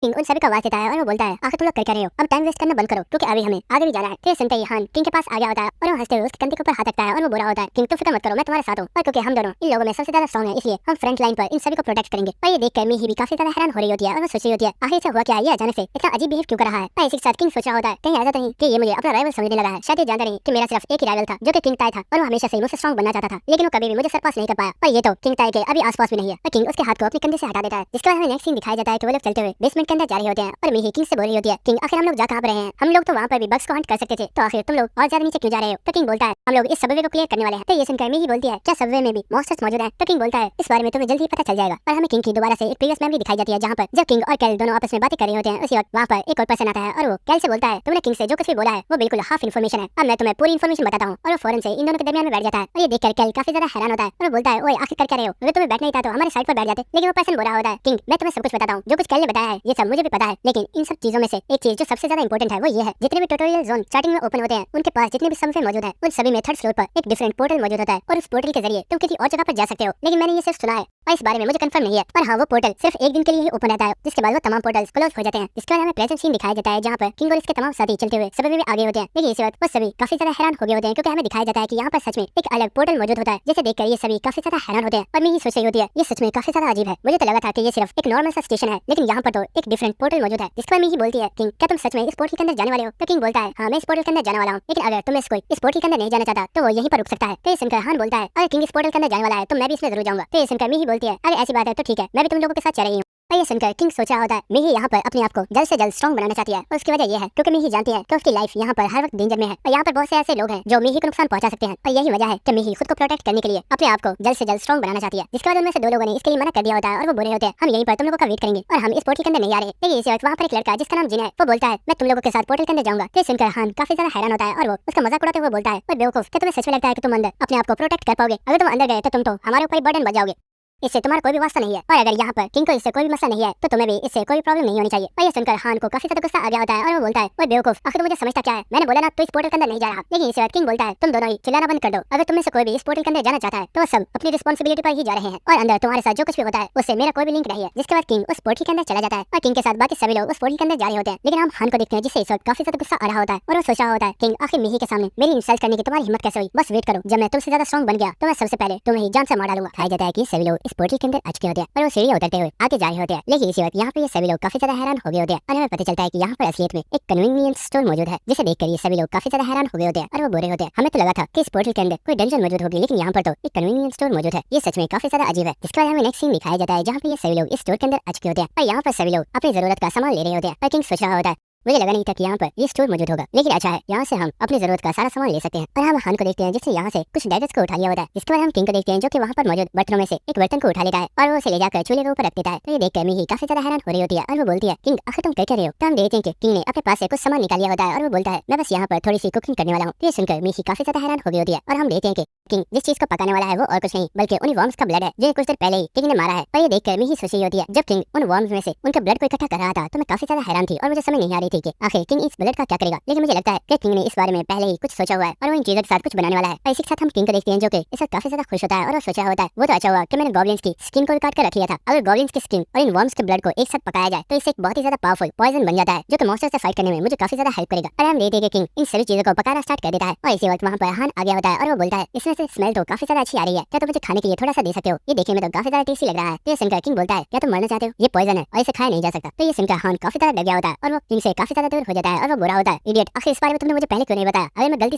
King उन सभी का आवाज देता है और वो बोलता है आखिर तुम लोग कर क्या रहे हो, अब टाइम वेस्ट करना बंद करो क्योंकि अभी हमें आगे भी जाना है। तो ये सुनते ही हान किंग के पास आ गया होता है और वो हंसते हुए उसके कंधे के ऊपर हाथ रखता है और वो बोला होता है किंग तुम फिक्र मत करो, मैं तुम्हारे साथ हूँ और क्योंकि हम दोनों इन लोगों में सबसे ज्यादा स्ट्रॉन्ग है इसलिए हम फ्रंट लाइन पर इन सभी को प्रोटेक्ट करेंगे। और ये देखकर मी भी काफी ज्यादा हैरान हो रही होती है और वो सोच रही होती है आखिर से हुआ क्या, ये अचानक से इतना अजीब बिहेव क्यों कर रहा है। और इसी के साथ किंग सोच रहा होता है कहीं ऐसा तो नहीं कि ये मुझे अपना राइवल समझने लगा है। शायद ये जानता नहीं कि मेरा सिर्फ एक ही राइवल था जो कि किंग ताई था और वो हमेशा से मुझसे स्ट्रॉन्ग बनना चाहता था, लेकिन वो कभी भी मुझे सरपास नहीं कर पाया। और ये तो किंग ताई के अभी आसपास भी नहीं है। और किंग उसके हाथ को अपने कंधे से हटा देता है, जिसके बाद हमें नेक्स्ट सीन दिखाया जाता है कि वो लोग चलते हुए बेसमेंट के अंदर जा रहे होते हैं और मी किंग से बोल रही होती है किंग आखिर हम लोग जा कहां रहे हैं, हम लोग तो वहां पर भी बग्स को हंट कर सकते थे, तो आखिर तुम लोग और ज्यादा नीचे क्यों जा रहे हो। तो किंग बोलता है हम लोग इस सबवे को क्लियर करने वाले हैं। तो ये सुनकर मी बोलती है क्या सबवे में भी मॉन्स्टर्स मौजूद हैं। तो किंग बोलता है इस बारे में तुम्हें जल्दी ही पता चल जाएगा। और हमें किंग की दोबारा से एक प्रीवियस मेमोरी दिखाई जाती है जहां पर जब किंग और कैल दोनों आपस में बातें कर रहे होते हैं उसी वक्त वहां पर एक और पर्सन आता है और वो कैल से बोलता है तुमने किंग से जो कुछ भी बोला है वो बिल्कुल हाफ इन्फॉर्मेशन है, अब मैं तुम्हें पूरी इन्फॉर्मेशन बताता हूं। और वो फौरन से इन दोनों के दरमियान में बैठ जाता है और ये देखकर कैल काफी ज्यादा हैरान होता है और वो बोलता है ओए आखिर कर क्या रहे हो, अगर तुम्हें बैठना ही था तो हमारे साइड पर बैठ जाते। लेकिन वो पर्सन बोल रहा होता है किंग मैं तुम्हें सब कुछ बताता हूं, जो कुछ कैल ने बताया है ये सब मुझे भी पता है, लेकिन इन सब चीजों में से एक चीज जो सबसे ज्यादा इंपॉर्टेंट है वो ये है जितने भी ट्यूटोरियल जोन स्टार्टिंग में ओपन होते हैं उनके पास जितने भी सबवे मौजूद है उन सभी में थर्ड फ्लोर पर एक डिफरेंट पोर्टल मौजूद होता है और उस पोर्टल के जरिए तुम किसी और जगह पर जा सकते हो। लेकिन मैंने ये सिर्फ सुना है और इस बारे में मुझे कंफर्म नहीं है। और हाँ वो पोर्टल सिर्फ एक दिन के लिए ही ओपन रहता है, जिसके बाद वो तमाम पोर्टल्स क्लोज हो जाते हैं। इसके बाद हमें प्रेजेंट सीन दिखाया जाता है जहाँ पर किंग और इसके तमाम साथी चलते हुए सबवे में आगे होते हैं। लेकिन इसी वक्त वो सभी काफी ज्यादा हैरान हो गए होते हैं क्योंकि हमें दिखाया जाता है कि यहाँ पर सच में एक अलग पोर्टल मौजूद होता है, जिसे देखकर ये सभी काफी ज्यादा हैरान होते हैं। और मैं ये सोच रही होती है ये सच में काफी ज्यादा अजीब है, मुझे तो लगा था कि ये सिर्फ एक नॉर्मल सा स्टेशन है लेकिन यहाँ पर तो एक डिफरेंट पोर्टल मौजूद है। जिसके बाद मैं ही बोलती है किंग क्या तुम सच में इस पोर्टल के अंदर जाने वाले हो। तो किंग बोलता है हाँ मैं इस पोर्टल के अंदर जाने वाला हूँ, लेकिन अगर तुम कोई इस पोर्टल के अंदर नहीं जाना चाहता तो वो यहीं पर रुक सकता है। तो ये सुनकर हान बोलता है अगर किंग इस पोर्टल के अंदर जाने वाला है तो मैं भी इसमें जरूर जाऊंगा। तो ये सुनकर मी बोलती है अगर ऐसी बात है तो ठीक है मैं भी तुम लोगों के साथ चल रही हूँ। और ये सुनकर किंग सोच रहा होता है मिही यहाँ पर अपने आप को जल्द से जल्द स्ट्रॉन्ग बनाना चाहती है और उसकी वजह यह है क्योंकि मिही जानती है कि उसकी लाइफ यहाँ पर हर वक्त डेंजर में है और यहाँ पर बहुत से ऐसे लोग हैं जो मिही को नुकसान पहुंचा सकते हैं। और यही वजह है कि मिही खुद को प्रोटेक्ट करने के लिए अपने आप को जल्द से जल्द स्ट्रॉन्ग बनाना चाहती है। जिसके बाद उनमें से दो लोगों ने इसके लिए मना कर दिया होता है और वो बोल रहे होते हैं हम यहीं पर तुम लोगों का वेट करेंगे और हम इस पोर्टल के अंदर नहीं आ रहे। लेकिन इसी वक्त वहाँ पर एक लड़का जिसका नाम जिन है वो बोलता है मैं तुम लोगों के साथ पोर्टल के अंदर जाऊंगा। तो सुनकर हान काफी ज्यादा हैरान होता है और वो उसका मजाक उड़ाते हुए बोलता है और बेवकूफ क्या तुम्हें सच में लगता है कि तुम अंदर अपने आप को प्रोटेक्ट कर पाओगे, अगर तुम अंदर गए तो तुम तो हमारे ऊपर बर्डन बन जाओगे, इससे तुम्हारा कोई भी वास्ता नहीं है। और अगर यहाँ पर किंग को इससे कोई भी मसला नहीं है तो तुम्हें भी इससे कोई प्रॉब्लम नहीं होनी चाहिए। और ये सुनकर हान को काफी ज्यादा गुस्सा आ गया होता है और वो बोलता है ओए बेवकूफ आखिर मुझे समझता क्या है, मैंने बोला ना तो इस पोर्टल के अंदर नहीं जा रहा। लेकिन इसी वक्त किंग बोलता है तुम दोनों ही चिल्लाना बंद कर दो, अगर तुम में से कोई भी इस पोर्टल के अंदर जाना चाहता है तो वो सब अपनी रिस्पॉन्सिबिलिटी पर ही जा रहे हैं और अंदर तुम्हारे साथ जो कुछ भी होता है उससे मेरा कोई भी लिंक नहीं है। जिसके बाद किंग उस पोर्टल के अंदर चला जाता है और किंग के साथ बाकी सभी लोग उस पोर्टल के अंदर जा रहे होते हैं। लेकिन हम हान को देखते हैं जिससे इस वक्त काफी ज्यादा गुस्सा आ रहा होता है और वो सोच रहा होता है किंग आखिर मिही के सामने मेरी इंसल्ट करने की तुम्हारी हिम्मत कैसे हुई, बस वेट करो जब मैं तुमसे ज्यादा स्ट्रॉन्ग बन गया तो मैं सबसे पहले तुम्हें ही जान से मार डालूंगा। खाया जाता है कि सभी लोग इस पोर्टल के अंदर आ चुके होते हैं और वो सीढ़ियां उतरते हुए आगे जा रहे होते हैं। लेकिन इसी वक्त यहाँ पे ये सभी लोग काफी ज्यादा हैरान हो गए होते हैं और हमें पता चलता है कि यहाँ पर असलियत में एक कन्वीनियंस स्टोर मौजूद है, जिसे देखकर ये सभी लोग काफी ज्यादा हैरान हो गए होते हैं और वो बोल रहे होते हैं हमें तो लगा था कि इस पोर्टल के अंदर कोई डंजन मौजूद होगी लेकिन यहाँ पर तो एक कन्वीनियंस स्टोर मौजूद है, ये सच में काफी ज्यादा अजीब है। जिसके बाद हमें नेक्स्ट सीन दिखाया जाता है जहाँ पे ये सभी लोग इस स्टोर के अंदर आ चुके होते हैं और यहाँ पर सभी लोग अपनी जरूरत का सामान ले रहे होते हैं। और किंग सोच रहा होता है मुझे लगा नहीं था कि यहाँ पर ये स्टोर मौजूद होगा, लेकिन अच्छा है यहाँ से हम अपनी जरूरत का सारा सामान ले सकते हैं। और हम हान को देखते हैं जिससे यहाँ से कुछ डेजर्ट्स को उठा लिया होता है। जिसके बाद हम किंग को देखते हैं जो कि वहाँ पर मौजूद बर्तनों में से एक बर्तन को उठा लेता है और वो उसे ले जाकर चूल्हे के ऊपर रख देता है। तो ये देखकर मिही काफी ज्यादा हैरान हो रही होती है और वो बोलती है किंग आखिर तुम क्या रहे हो। तो हम देखते हैं कि किंग ने अपने पास से कुछ सामान निकाल लिया होता है और वो बोलता है मैं बस यहाँ पर थोड़ी सी कुकिंग करने वाला हूँ। ये सुनकर मिही काफी ज्यादा हैरान हो गई होती है और हम देखते हैं कि किंग जिस चीज को पकाने वाला है वो और कुछ नहीं बल्कि उन वर्म्स का ब्लड है जो कुछ देर पहले ही किंग ने मारा है। और ये देखकर मिही सोच रही होती है जब किंग उन वर्म्स में से उनके ब्लड को इकट्ठा कर रहा था तो मैं काफी ज्यादा हैरान थी और मुझे समझ नहीं आ रही थी कि आखिर किंग इस ब्लड का क्या करेगा। लेकिन मुझे लगता है कि किंग ने इस बारे में पहले ही कुछ सोचा हुआ है और वो इन चीजों के साथ कुछ बनाने वाला है। और इसी के साथ हम किंग को देखते हैं जो कि इस वक्त काफी ज्यादा खुश होता है और वो सोचा होता है वो तो अच्छा हुआ कि मैंने गॉब्लिन्स की स्किन को काट कर रख लिया था। अगर गॉब्लिन्स की स्किन और इन वर्म्स के ब्लड को एक साथ पकाया जाए तो इससे एक बहुत ही ज्यादा पावरफुल पॉइजन बन जाता है जो कि मॉन्स्टर से फाइट करने में मुझे काफी ज्यादा हेल्प करेगा। और हम देखते हैं कि किंग इन सभी चीजों को पकाना स्टार्ट कर देता है और इसी वक्त वहाँ पर हान आ गया होता है और वो बोलता है इसमें से स्मेल तो काफी ज्यादा अच्छी आ रही है, क्या तुम मुझे खाने के लिए थोड़ा सा दे सकते हो, ये देखने में तो काफी ज्यादा टेस्टी लग रहा है। तो ये सुनकर किंग बोलता है क्या तुम मरना चाहते हो, ये पॉइजन है और इसे खाया नहीं जा सकता। तो ये सुनकर हान काफी ज्यादा डर गया होता है और वो किंग से काफी ज्यादा दूर हो जाता है और वो बुरा होता है इडियट आखिर इस बारे में तुमने मुझे पहले क्यों नहीं बताया, अगर मैं गलती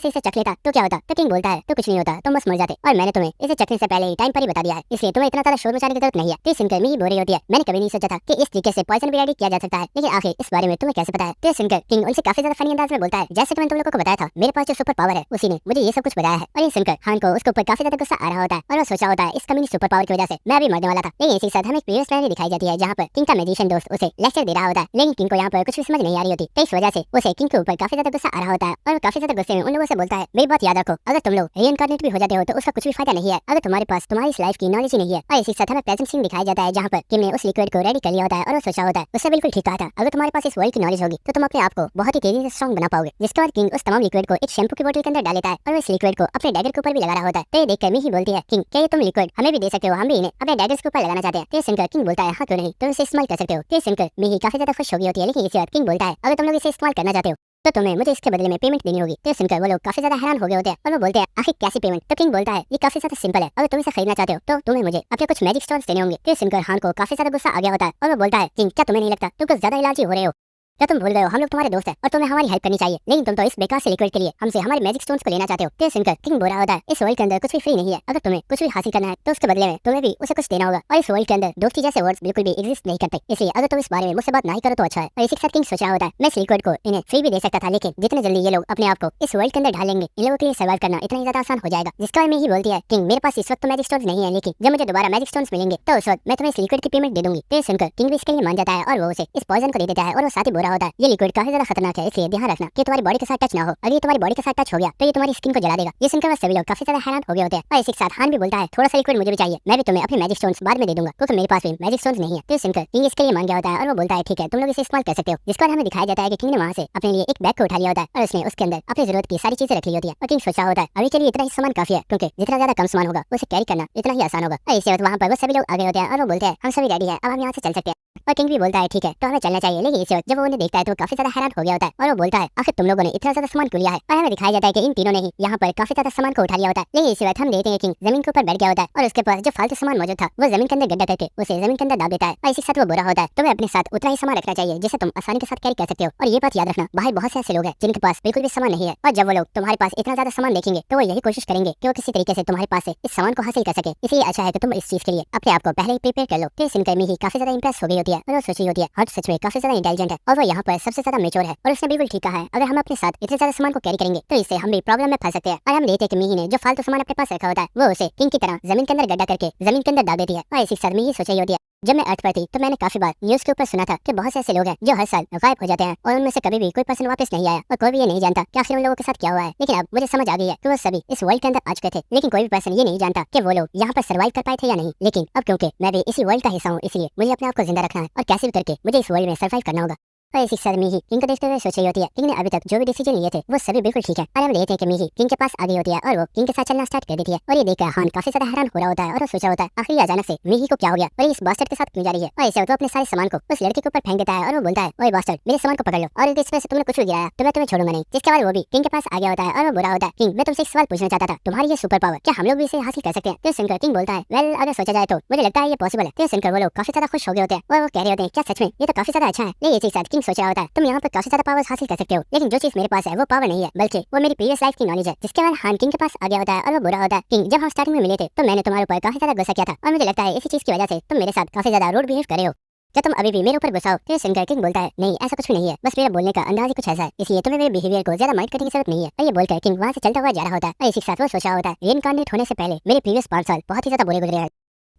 से इसे चख लेता तो क्या होता। तो किंग बोलता है तो कुछ नहीं होता, तुम बस मर जाते और मैंने तुम्हें इसे चखने से पहले ही टाइम पर ही बता दिया है, इसलिए तुम्हें इतना ज्यादा शोर मचाने की जरूरत नहीं है। तो सुनकर मिही बोल रही होती है मैंने कभी नहीं सोचा था कि इस तरीके से पॉइजन भी रेडी किया जा सकता है, लेकिन आखिर इस बारे में तुम्हें कैसे पता है। तो सुनकर किंग उनसे काफी ज्यादा फनी अंदाज में बोलता है जैसे कि मैंने तुम लोगों को बताया था मेरे पास जो सुपर पावर है उसी ने मुझे ये सब कुछ बताया है। और ये सुनकर हान को उसके ऊपर काफी ज्यादा गुस्सा आ रहा होता है और वो सोचा होता है इस कमी सुपर पावर की वजह से मैं भी मरने वाला था। लेकिन इसी के साथ हमें प्रीवियस स्टोरी दिखाई जाती है जहाँ पर किंग का मैजिशियन दोस्त उसे लेक्चर दे रहा होता है, लेकिन किंग को यहाँ पर कुछ भी समझ नहीं आ रही होती, तो इस वजह से उसे किंग के ऊपर काफी ज्यादा गुस्सा आ रहा होता है और वो काफी ज्यादा गुस्से में उन लोगों से बोलता है, मेरी बात याद रखो, अगर तुम लोग रीइंकार्नेट भी हो जाते हो तो उसका कुछ भी फायदा नहीं है अगर तुम्हारे पास तुम्हारी इस लाइफ की नॉलेज ही नहीं है। और इसी साथ हमें प्रेजेंट सीन दिखाया जाता है जहाँ पर किम ने उस लिक्विड को रेडी कर लिया होता है और वो सोचा होता है, उससे बिल्कुल ठीक कहा था, अगर तुम्हारे पास इस वर्ल्ड की नॉलेज होगी तो तुम अपने आप को बहुत ही तेजी से स्ट्रॉन्ग बना पाओगे। जिसके बाद किंग उस तमाम लिक्विड को एक शैम्पू की बोतल के अंदर डाल देता है और इस लिक्विड को अपने डैगर के ऊपर भी लगा रहा होता है। तो ये देखकर मिही बोलती है, किंग क्या ये तुम लिक्विड हमें भी दे सकते हो, हम भी इन्हें अपने डैगर्स के ऊपर लगाना चाहते हैं। तो सुनकर किंग बोलता है, हाँ क्यों नहीं, तुम इसे इस्तेमाल कर सकते हो। तो सुनकर मिही काफी ज्यादा खुश हो गई होती है, लेकिन इसी बात किंग बोलता है, अगर तुम लोग इसे इस्तेमाल करना चाहते हो तो तुम्हें मुझे इसके बदले में पेमेंट देनी होगी। तो सुनकर वो लोग काफी ज्यादा हैरान हो गए होते हैं और वो बोलते हैं, आखिर कैसी पेमेंट। तो किंग बोलता है, ये काफी ज्यादा सिंपल है, अगर तुम इसे खरीदना चाहते हो तो तुम्हें मुझे अपने कुछ मैजिक स्टोन्स देने होंगे। तो सुनकर हान को काफी ज्यादा गुस्सा आ गया होता है और वो बोलता है, किंग क्या तुम्हें नहीं लगता तुम कुछ ज्यादा इलाजी हो रहे हो, क्या तुम भूल गए हो हम लोग तुम्हारे दोस्त हैं और तुम्हें हमारी हेल्प करनी चाहिए, लेकिन तुम तो इस बेकार से लिक्विड के लिए हमसे हमारे मैजिक स्टोन्स को लेना चाहते हो। तो सुनकर किंग बोल रहा होता है, इस वर्ल्ड के अंदर कुछ भी फ्री नहीं है, अगर तुम्हें कुछ भी हासिल करना है तो उसके बदले में तुम्हें भी उसे कुछ देना होगा और इस वर्ल्ड के अंदर दोस्ती जैसे वर्ड्स बिल्कुल भी एग्जिस्ट नहीं करते, इसलिए अगर तुम इस बारे में मुझसे बात नहीं करो तो अच्छा है। और इसी के साथ किंग सोच रहा होता है, मैं इस लिक्विड को इन्हें फ्री भी दे सकता था, लेकिन जितने जल्दी ये लोग अपने आप को इस वर्ल्ड के अंदर ढालेंगे इन लोगों के लिए सर्वाइव करना इतना ही ज्यादा आसान हो जाएगा। जिसके बारे में ही बोलती है, किंग मेरे पास इस वक्त तो मैजिक स्टोन्स नहीं है, लेकिन जब मुझे दोबारा मैजिक स्टोन्स मिलेंगे तो उस वक्त मैं तुम्हें इस लिक्विड की पेमेंट दे दूंगी। तो सुनकर किंग भी इसके लिए मान जाता है और वो उसे इस पॉइजन को दे देता है और वो साथ ही बोल रहा होता है, ये लिक्विड काफी ज्यादा खतरनाक है, इसलिए ध्यान रखना कि तुम्हारी बॉडी के साथ टच ना हो, अगर ये तुम्हारी बॉडी के साथ टच हो गया तो ये तुम्हारी स्किन को जला देगा। ये सुनकर सभी लोग काफी ज्यादा हैरान हो गए होते हैं और इसी के साथ हान भी बोलता है, थोड़ा सा लिक्विड मुझे भी चाहिए, मैं भी तुम्हें अपने मैजिक स्टोन्स बाद में दे दूंगा क्योंकि मेरे पास भी मैजिक स्टोन्स नहीं है। तो सुनकर किंग इसके लिए मान गया होता है और वो बोलता है, ठीक है तुम लोग इसे इस्तेमाल कर सकते हो। जिसके बाद हमें दिखाया जाता है कि किंग ने वहां से अपने लिए एक बैग को उठा लिया होता है और उसने उसके अंदर अपनी जरूरत की सारी चीजें रख ली होती है और किंग सोचा होता है, अभी के लिए इतना ही सामान काफी है, क्योंकि जितना ज्यादा कम सामान होगा उसे कैरी करना इतना ही आसान होगा। इसी वक्त वहाँ पर वो सभी लोग आ गए होते हैं और वो बोलते हैं, हम सभी रेडी है, अब हम यहाँ से चल सकते हैं। और किंग भी बोलता है, ठीक है तो हमें चलना चाहिए। लेकिन इसी वक्त जब वो उन्हें देखता है तो काफी ज्यादा हैरान हो गया होता है और वो बोलता है, आखिर तुम लोगों ने इतना ज्यादा सामान क्यों लिया है। और हमें दिखाया जाता है कि इन तीनों ने ही यहाँ पर काफी ज्यादा सामान को उठा लिया होता है। लेकिन इसी वक्त हम देखते हैं कि किंग जमीन के ऊपर बैठ गया होता है और उसके पास जो फालतू सामान मौजूद था वो जमीन के अंदर गड्ढा करके उसे जमीन के अंदर डाल देता है। और इसी के साथ वो बुरा होता है, तुम्हें अपने साथ उतना ही सामान रखना चाहिए जिसे तुम आसानी के साथ कैरी कर सकते हो। और ये बात याद रखना, बाहर बहुत से ऐसे लोग हैं जिनके पास बिल्कुल भी सामान नहीं है, और जब वो लोग तुम्हारे पास इतना ज्यादा सामान देखेंगे तो वो यही कोशिश करेंगे कि वो किसी तरीके से तुम्हारे पास से इस सामान को हासिल कर सके। इसलिए अच्छा है कि तुम इस चीज के लिए अपने आप को पहले ही प्रिपेयर कर लो। तो सुनकर मिही काफी ज्यादा इंप्रेस हो गई होती है और वो सोची होती है, हट सच में काफी ज्यादा इंटेलिजेंट है और वो यहाँ पर सबसे ज्यादा मेच्योर है। और उसने बिल्कुल ठीक कहा है, अगर हम अपने साथ इतने ज्यादा सामान को कैरी करेंगे तो इससे हम भी प्रॉब्लम में फंस सकते हैं। और हम देखते हैं कि मिही ने जो फालतू सामान अपने पास रखा होता है वो उसे किंग की तरह जमीन के अंदर गड्ढा करके जमीन के अंदर डाल देती है। और इसी सर मिही सोच रही होती है, जब मैं अर्थ पर थी तो मैंने काफी बार न्यूज के ऊपर सुना था कि बहुत से ऐसे लोग हैं जो हर साल गायब हो जाते हैं और उनमें से कभी भी कोई पर्सन वापस नहीं आया और कोई भी ये नहीं जानता कि आखिर उन लोगों के साथ क्या हुआ है। लेकिन अब मुझे समझ आ गई है कि वो सभी इस वर्ल्ड के अंदर आ चुके थे, लेकिन कोई भी पर्सन ये नहीं जानता कि वो लोग यहाँ पर सर्वाइव कर पाए थे या नहीं। लेकिन अब क्योंकि मैं भी इसी वर्ल्ड का हिस्सा हूँ, इसलिए मुझे अपने आप को जिंदा रखना है और कैसे भी करके मुझे इस वर्ल्ड में सर्वाइव करना होगा। और इसी सर मिही किंग को देखते हुए सोच रही होती है, किंग ने अभी तक जो भी डिसीजन लिए थे वो सभी बिल्कुल ठीक है। और हम लेते हैं कि मिही किंग के पास आ गई होती है और वो किंग के साथ चलना स्टार्ट कर देती है। और ये देखकर हान काफी ज्यादा हैरान हो रहा होता है और वो सोच रहा होता है, आखिर अचानक से मिही को क्या हो गया और इस बास्टर्ड के साथ क्यों जा रही है। और इसे तो अपने सारे सामान को उस लड़के के ऊपर फेंक देता है और वो बोलता है, ओए बास्टर्ड मेरे सामान को पकड़ लो और इस वजह से तुमने कुछ भी गिराया तो मैं तुम्हें छोड़ूंगा नहीं। जिसके बाद वो भी किंग के पास आ गया होता है और वो बुरा होता है, किंग मैं तुमसे एक सवाल पूछना चाहता था, तुम्हारी ये सुपर पावर क्या हम लोग भी इसे हासिल कर सकते हैं। तो सुनकर किंग बोलता है, वेल अगर सोचा जाए तो मुझे लगता है ये पॉसिबल है। तो सुनकर वो लोग काफी ज्यादा खुश हो गए होते हैं और वो कह रहे होते हैं, क्या सच में ये तो काफी ज्यादा अच्छा है। लेकिन इसी के साथ किंग सोच रहा होता है, तुम यहाँ पर काफी ज्यादा पावर्स हासिल कर सकते हो, लेकिन जो चीज मेरे पास है वो पावर नहीं है बल्कि वो मेरी प्रीवियस लाइफ की नॉलेज है। जिसके बाद हान किंग के पास आ गया होता है और वो बुरा होता है, किंग जब हम स्टार्टिंग में मिले थे तो मैंने तुम्हारे ऊपर काफी ज्यादा गुस्सा किया था और मुझे लगता है इसी चीज की वजह से तुम मेरे साथ काफी ज्यादा रूड बिहेव कर रहे हो। क्या तुम अभी भी मेरे ऊपर गुस्सा हो। तो सुनकर किंग बोलता है, नहीं ऐसा कुछ भी नहीं है, बस मेरा बोलने का अंदाज ही कुछ ऐसा है, इसलिए तुम्हें मेरे बिहेवियर को ज्यादा माइंड करने की जरूरत नहीं है। और ये बोलकर किंग वहाँ से चलता हुआ जा रहा होता है और इसी के साथ वो सोचा होता है, रीइंकार्नेट होने से पहले मेरे प्रीवियस 5 साल बहुत ही ज्यादा बुरे गुजरे हैं,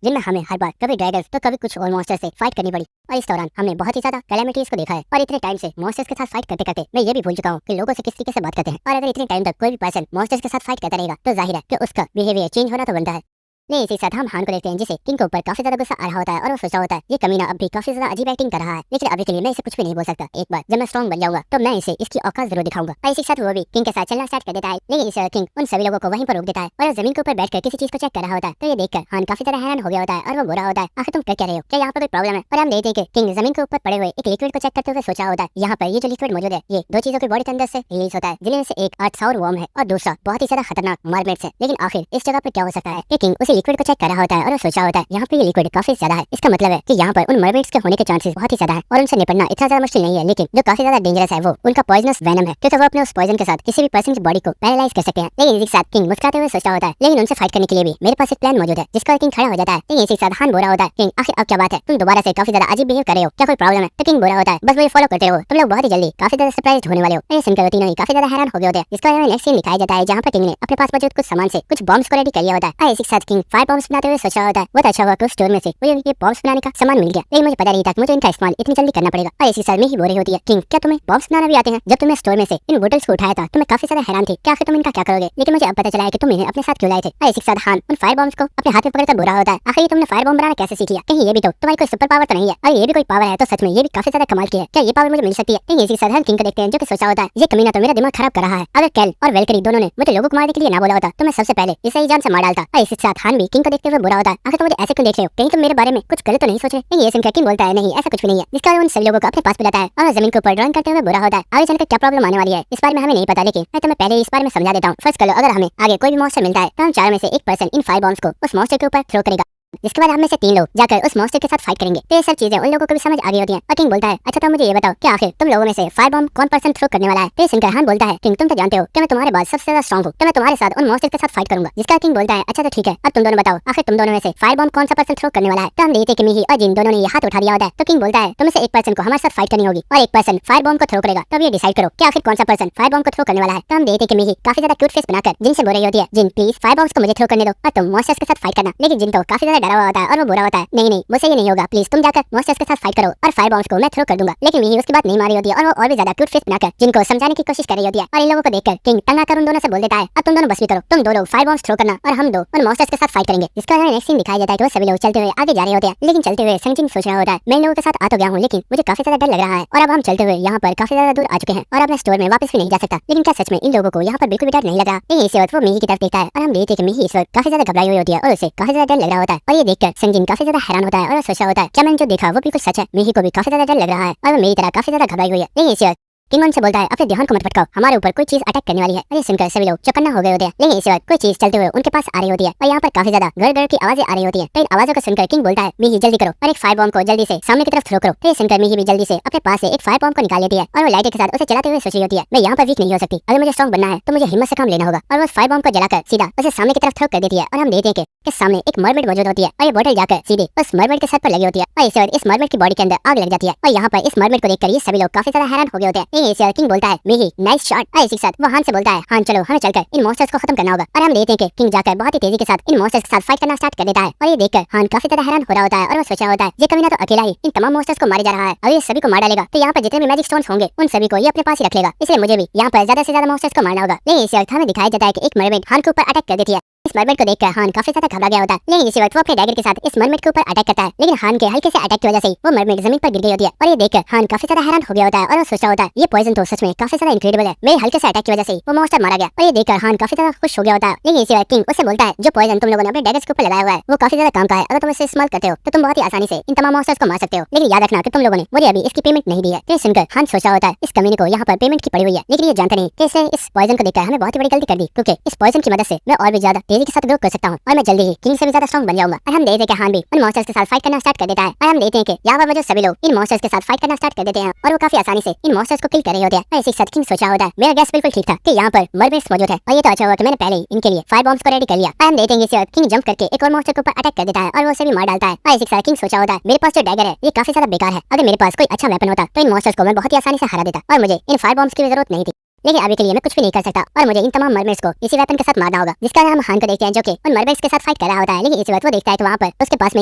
जिनमें हमें हर बार कभी ड्रैगन्स तो कभी कुछ और मॉन्स्टर से फाइट करनी पड़ी। और इस दौरान हमने बहुत ही ज्यादा कैलेमिटीज को देखा है और इतने टाइम से मॉन्स्टर्स के साथ फाइट करते करते मैं ये भी भूल चुका हूँ कि लोगों से किस तरीके से बात करते हैं। और अगर इतने टाइम तक कोई भी पर्सन मॉन्स्टर्स के साथ फाइट करता रहेगा तो जाहिर है कि उसका बिहेवियर चेंज होना तो बनता है। नहीं इसी साथ हम हान को देखते हैं जिसे किंग के ऊपर काफी ज्यादा गुस्सा आ रहा होता है और वो सोचा होता है, ये कमीना अब भी काफी ज्यादा अजीब एक्टिंग कर रहा है, लेकिन अभी के लिए मैं इसे कुछ भी नहीं बोल सकता। एक बार जब मैं स्ट्रॉन्ग बन जाऊंगा तो मैं इसे इसकी औकात जरूर दिखाऊंगा। और इसी के साथ वो भी किंग के साथ चलना स्टार्ट कर देता है। लेकिन इस किंग उन सभी लोगों को वहीं पर रोक देता है और जमीन के ऊपर बैठकर किसी चीज को चेक कर रहा होता है। तो ये देखकर हान काफी ज्यादा हैरान हो गया होता है और वो बुरा होता है, आखिर तुम कर क्या रहे हो, क्या यहाँ पर कोई प्रॉब्लम है। और हम देखते हैं कि किंग जमीन के ऊपर पड़े हुए एक लिक्विड को चेक करते हुए सोचा होता है, यहाँ पर ये जो लिक्विड मौजूद है ये दो चीजों की बॉडी के अंदर से रिलीज होता है, जिनमें से एक आर्टसाउर वर्म है और दूसरा बहुत ही ज्यादा खतरनाक मरमेड्स है। लेकिन आखिर इस जगह पर क्या हो सकता है कि किंग उसी लिक्विड को चेक कर रहा होता है और वो सोचा होता है, यहाँ पे ये लिक्विड काफी ज्यादा है, इसका मतलब है कि यहाँ पर उन मरमेड्स के होने के चांसेस बहुत ही ज्यादा है और उनसे निपटना इतना ज्यादा मुश्किल नहीं है। लेकिन जो काफी ज्यादा डेंजरस है वो उनका पॉइजनस वेनम है, क्योंकि वो अपने उस पॉइजन के साथ किसी भी पर्सन की बॉडी को पैरालाइज कर सकते हैं। लेकिन इसी के साथ किंग मुस्कुराते हुए सोचता होता है, लेकिन उनसे फाइट करने के लिए भी मेरे पास एक प्लान मौजूद है। जिसका किंग खड़ा हो जाता है। लेकिन इसी के साथ हान बोला होता है, किंग आखिर अब क्या बात है, तुम दोबारा से काफी ज्यादा अजीब बिहेव कर रहे हो, क्या कोई प्रॉब्लम है। तो किंग बोला होता है, बस मुझे फॉलो करते रहो, तुम लोग बहुत ही जल्दी काफी ज्यादा सरप्राइज होने वाले हो। ये सुनकर तीनों ही काफी ज्यादा हैरान हो गए होते हैं। जिसका हमें नेक्स्ट सीन दिखाया जाता है जहाँ पर किंग ने अपने पास मौजूद कुछ सामान से कुछ बॉम्ब्स को रेडी कर लिया होता है। इसी के साथ किंग फायर बॉम्ब्स बनाते हुए सोचा होता है बहुत अच्छा हुआ कि उस स्टोर में से मुझे ये बॉम्ब्स बनाने का सामान मिल गया, लेकिन मुझे पता नहीं था कि मुझे इनका इस्तेमाल इतनी जल्दी करना पड़ेगा। और इसी साल में ही बोल रही होती है, किंग क्या तुम्हें बॉम्ब्स बनाना भी आते हैं? जब तुमने स्टोर में से इन बोतल्स को उठाया था तो मैं काफी ज्यादा हैरान थी कि आखिर तुम इनका क्या करोगे, लेकिन मुझे अब पता चला है कि तुम इन्हें अपने साथ क्यों लाए थे। और इसी के साथ हान उन फायर बॉम्ब्स को अपने हाथ में पकड़कर बुरा होता है, आखिर तुमने फायर बॉम्ब बनाना कैसे सीख लिया? कहीं ये भी तो तुम्हारी कोई सुपर पावर तो नहीं है? और ये भी कोई पावर है तो सच में ये भी काफी ज्यादा कमाल की है। क्या ये पावर मुझे मिल सकती है? कहीं इसी साथ किंग को देखते हैं जो कि सोचा होता है ये कमीना तो मेरा दिमाग खराब कर रहा है। अगर कैल और वेलकरी दोनों ने मुझे लोगों को मारने के लिए ना बोला होता तो मैं सबसे पहले इसे ही जान से मार डालता। और इसी के साथ हान भी किंग को देखते हुए बुरा होता है, आखिर तुम मुझे ऐसे क्यों देख रहे हो? कहीं तुम मेरे बारे में कुछ गलत तो नहीं सोच रहे? नहीं, ये सुनकर किंग बोलता है नहीं ऐसा कुछ भी नहीं है, जिसका उन सभी लोगों को अपने पास बुलाता है और जमीन के ऊपर ड्राइंग करते हुए बुरा होता है। आगे चलकर क्या प्रॉब्लम आने वाली है इस बारे में हमें नहीं पता, लेकिन मैं तुम्हें पहले इस बारे में समझा देता हूँ। फर्स्ट करो, अगर हमें आगे कोई भी मॉन्स्टर मिलता है तो हम चारों में से एक पर्सन इन फायर बॉम्ब्स को उस मॉन्स्टर के ऊपर थ्रो करेगा, जिसके बाद हम में से 3 लोग जाकर उस मॉन्स्टर के साथ फाइट करेंगे। तो ये सब चीजें उन लोगों को भी समझ आ गई होती हैं। और किंग बोलता है अच्छा तो मुझे ये बताओ कि आखिर तुम लोगों में से फायर बॉम्ब कौन पर्सन थ्रो करने वाला है? तो सुनकर हान बोलता है किंग तुम तो जानते हो कि मैं तुम्हारे बाद सबसे ज्यादा स्ट्रांग हूं, तो मैं तुम्हारे साथ उन मॉन्स्टर के साथ फाइट करूंगा। जिसका किंग बोलता है अच्छा तो ठीक है, अब तुम दोनों बताओ आखिर तुम दोनों में से फायर बॉम्ब कौन सा पर्सन थ्रो करने वाला है? तो हम देखते कि मिही और जिन दोनों ने ये हाथ उठा दिया होता है। तो किंग बोलता है तुम में से एक पर्सन को हमारे साथ फाइट करनी होगी और एक पर्सन फायर बॉम्ब को थ्रो करेगा। तो अब ये डिसाइड करो कि आखिर कौन सा पर्सन फायर बॉम्ब को थ्रो करने वाला है। तो हम देखते कि मिही काफी ज्यादा क्यूट फेस बनाकर जिन से बोल रही होती है जिन प्लीज फायर बॉम्ब्स को मुझे थ्रो करने दो और तुम मॉन्स्टर्स के साथ फाइट करना। लेकिन जिन तो काफी ज्यादा डरा हुआ होता है और वो बुरा होता है, नहीं नहीं मुझसे ये नहीं होगा, प्लीज तुम जाकर मॉन्स्टर्स के साथ फाइट करो और फायर बॉम्ब्स को मैं थ्रो कर दूंगा। लेकिन मिही उसकी बात नहीं मारी होती है और वो और भी ज्यादा क्यूट फेस बनाकर जिनको समझाने की कोशिश कर रही होती है। और इन लोगों को देखकर किंग तंग आकर उन दोनों से बोल देता है अब तुम दोनों बस भी करो, तुम दो लोग फायर बॉम्ब्स थ्रो करना और हम दो उन मॉन्स्टर्स के साथ फाइट करेंगे। जिसका हमें नेक्स्ट सीन दिखाई देता है कि वो सभी लोग चलते हुए आगे जा रहे होते हैं। लेकिन चलते हुए संजिन सोच रहा होता है मैं इन लोगों के साथ आ तो गया हूँ लेकिन मुझे काफी ज्यादा डर लग रहा है और अब हम चलते हुए यहाँ पर काफी ज्यादा दूर आ चुके हैं और अपने स्टोर में वापस भी नहीं जा सकता। लेकिन क्या सच में इन लोगों को यहाँ पर बिल्कुल भी डर नहीं लगा? नहीं, इसी वक्त वो मिही की तरफ देखता है और हम देखते हैं कि मिही इस वक्त काफी ज्यादा घबराई हुई होती है और उसे काफी ज्यादा डर लग रहा होता है। और ये देखकर संजिन काफी ज्यादा हैरान होता है और सोचा होता है क्या मैंने जो देखा वो बिल्कुल सच है? मिही को भी काफी ज्यादा डर लग रहा है और वो मेरी तरह काफी ज्यादा घबराई हुई है। नहीं, इसी वक्त किंग उनसे बोलता है अपने ध्यान को मत भटकाओ, हमारे ऊपर कोई चीज अटैक करने वाली है। और ये सुनकर सभी लोग चौकन्ना हो गए होते हैं। लेकिन इसी वक्त कोई चीज चलते हुए उनके पास आ रही होती है और यहाँ पर काफी ज्यादा गड़ की आवाजें आ रही होती है। तो इन आवाजों को सुनकर किंग बोलता है मिही जल्दी करो और एक फायर बॉम्ब को जल्दी से सामने की तरफ थ्रो करो। तो ये सुनकर मिही भी जल्दी से अपने पास से एक फायर बॉम्ब को निकाल लेती है और वो लाइटर के साथ उसे चलाते हुए सोच रही होती है मैं यहाँ पर वीक नहीं हो सकती, अगर मुझे स्ट्रॉन्ग बनना है तो मुझे हिम्मत से काम लेना होगा। और वो फायर बॉम्ब को जलाकर सीधा उसे सामने की तरफ थ्रो कर देती है और हम देखते हैं कि सामने एक मरमेड मौजूद होती है और ये बोतल जाकर सीधे उस मरमेड के सर पर लगी होती है और इस वक्त इस मरमेड की बॉडी के अंदर आग लग जाती है। और यहाँ पर इस मरमेड को देखकर ये सभी लोग काफी ज्यादा हैरान हो गए होते हैं। इसी किंग बोलता है मिही नाइस शॉट। और इसी के साथ वो हान से बोलता है हान चलो हमें चलकर इन मॉन्स्टर्स को खत्म करना होगा। और हम देखते हैं कि किंग जाकर बहुत ही तेजी के साथ इन मॉन्स्टर्स के साथ फाइट करना स्टार्ट कर देता है। और ये देखकर हान काफी ज्यादा हैरान हो रहा होता है और वो सोचा होता है ये कमीना तो अकेला ही इन तमाम मॉन्स्टर्स को मारे जा रहा है, अगर ये सभी को मार डालेगा तो यहाँ पर जितने भी मैजिक स्टोन्स होंगे उन सभी को ये अपने पास ही रख लेगा, इसलिए मुझे भी यहाँ पर ज्यादा से ज्यादा मॉन्स्टर्स को मारना होगा। लेकिन इसी वक्त हमें दिखाई देता है कि एक मरमेड हान के ऊपर अटैक कर देती है। इस मरमेड को देखकर हान काफी ज्यादा घबरा गया होता है। लेकिन इसी वक्त वो अपने डैगर के साथ इस मरमेड के ऊपर अटैक करता है, लेकिन हान के हल्के से अटैक की वजह से वो मरमेड जमीन पर गिर गई होती है। और ये देखकर हान काफी ज्यादा हैरान हो गया होता है और वो सोचा होता है ये पॉइजन तो सच में काफी ज्यादा इनक्रेडिबल है, मेरे हल्के से अटैक की वजह से वो मॉन्स्टर मारा गया। और ये देखकर हान काफी ज्यादा खुश हो गया होता है। लेकिन इसी वक्त किंग उससे बोलता है जो पॉइजन तुम लोगों ने अपने डैगर्स के ऊपर लगाया हुआ है वो काफी ज्यादा काम का है, अगर तुम इसे इस्तेमाल करते हो तो तुम बहुत ही आसानी से इन तमाम मॉन्स्टर्स को मार सकते हो। लेकिन याद रखना कि तुम लोगों ने मुझे अभी इसकी पेमेंट नहीं दी है। तो सुनकर हान सोचा होता है इस कमीने को यहाँ पर पेमेंट की पड़ी हुई है, लेकिन ये जानते नहीं कि इसने इस पॉइजन को देखकर हमें बहुत ही बड़ी गलती कर दी, क्योंकि इस पॉइजन की मदद से मैं और भी ज्यादा तेजी के साथ ग्रो कर सकता हूँ और मैं जल्दी ही किंग से भी ज्यादा स्ट्रॉन्ग बन जाऊंगा। और हम देखते हैं कि हान भी उन मॉन्स्टर्स के साथ फाइट करना स्टार्ट कर देता है और हम देखते हैं कि यहाँ पर जो सभी लोग इन मॉन्स्टर्स के साथ फाइट करना स्टार्ट कर देते हैं और वो काफी आसानी से इन मॉन्स्टर्स को किल कर रहे होते हैं। और इसी के साथ किंग सोचा होता है मेरा गैस बिल्कुल ठीक था कि यहाँ पर मरमेड्स मौजूद है और ये तो अच्छा हुआ कि मैंने पहले ही इनके लिए फायर बॉम्ब्स को रेडी कर लिया। और हम देखते हैं कि किंग जंप करके एक और मॉन्स्टर के ऊपर अटैक कर देता है और वो उसे भी मार डालता है। और इसी के साथ किंग सोचा होता है मेरे पास जो डैगर है ये काफी ज्यादा बेकार है, अगर मेरे पास कोई अच्छा वेपन होता तो इन मॉन्स्टर्स को मैं बहुत ही आसानी से हरा देता और मुझे इन फायर बॉम्ब्स की जरूरत नहीं थी। लेकिन अभी के लिए मैं कुछ भी नहीं कर सकता और मुझे इन तमाम मरमेड्स को इसी वेपन के साथ मारना होगा। जिसका हम हान को देखते हैं जो कि उन मरमेड्स के साथ फाइट कर रहा होता है। लेकिन इसी वक्त वो देखता है कि वहाँ पर उसके पास में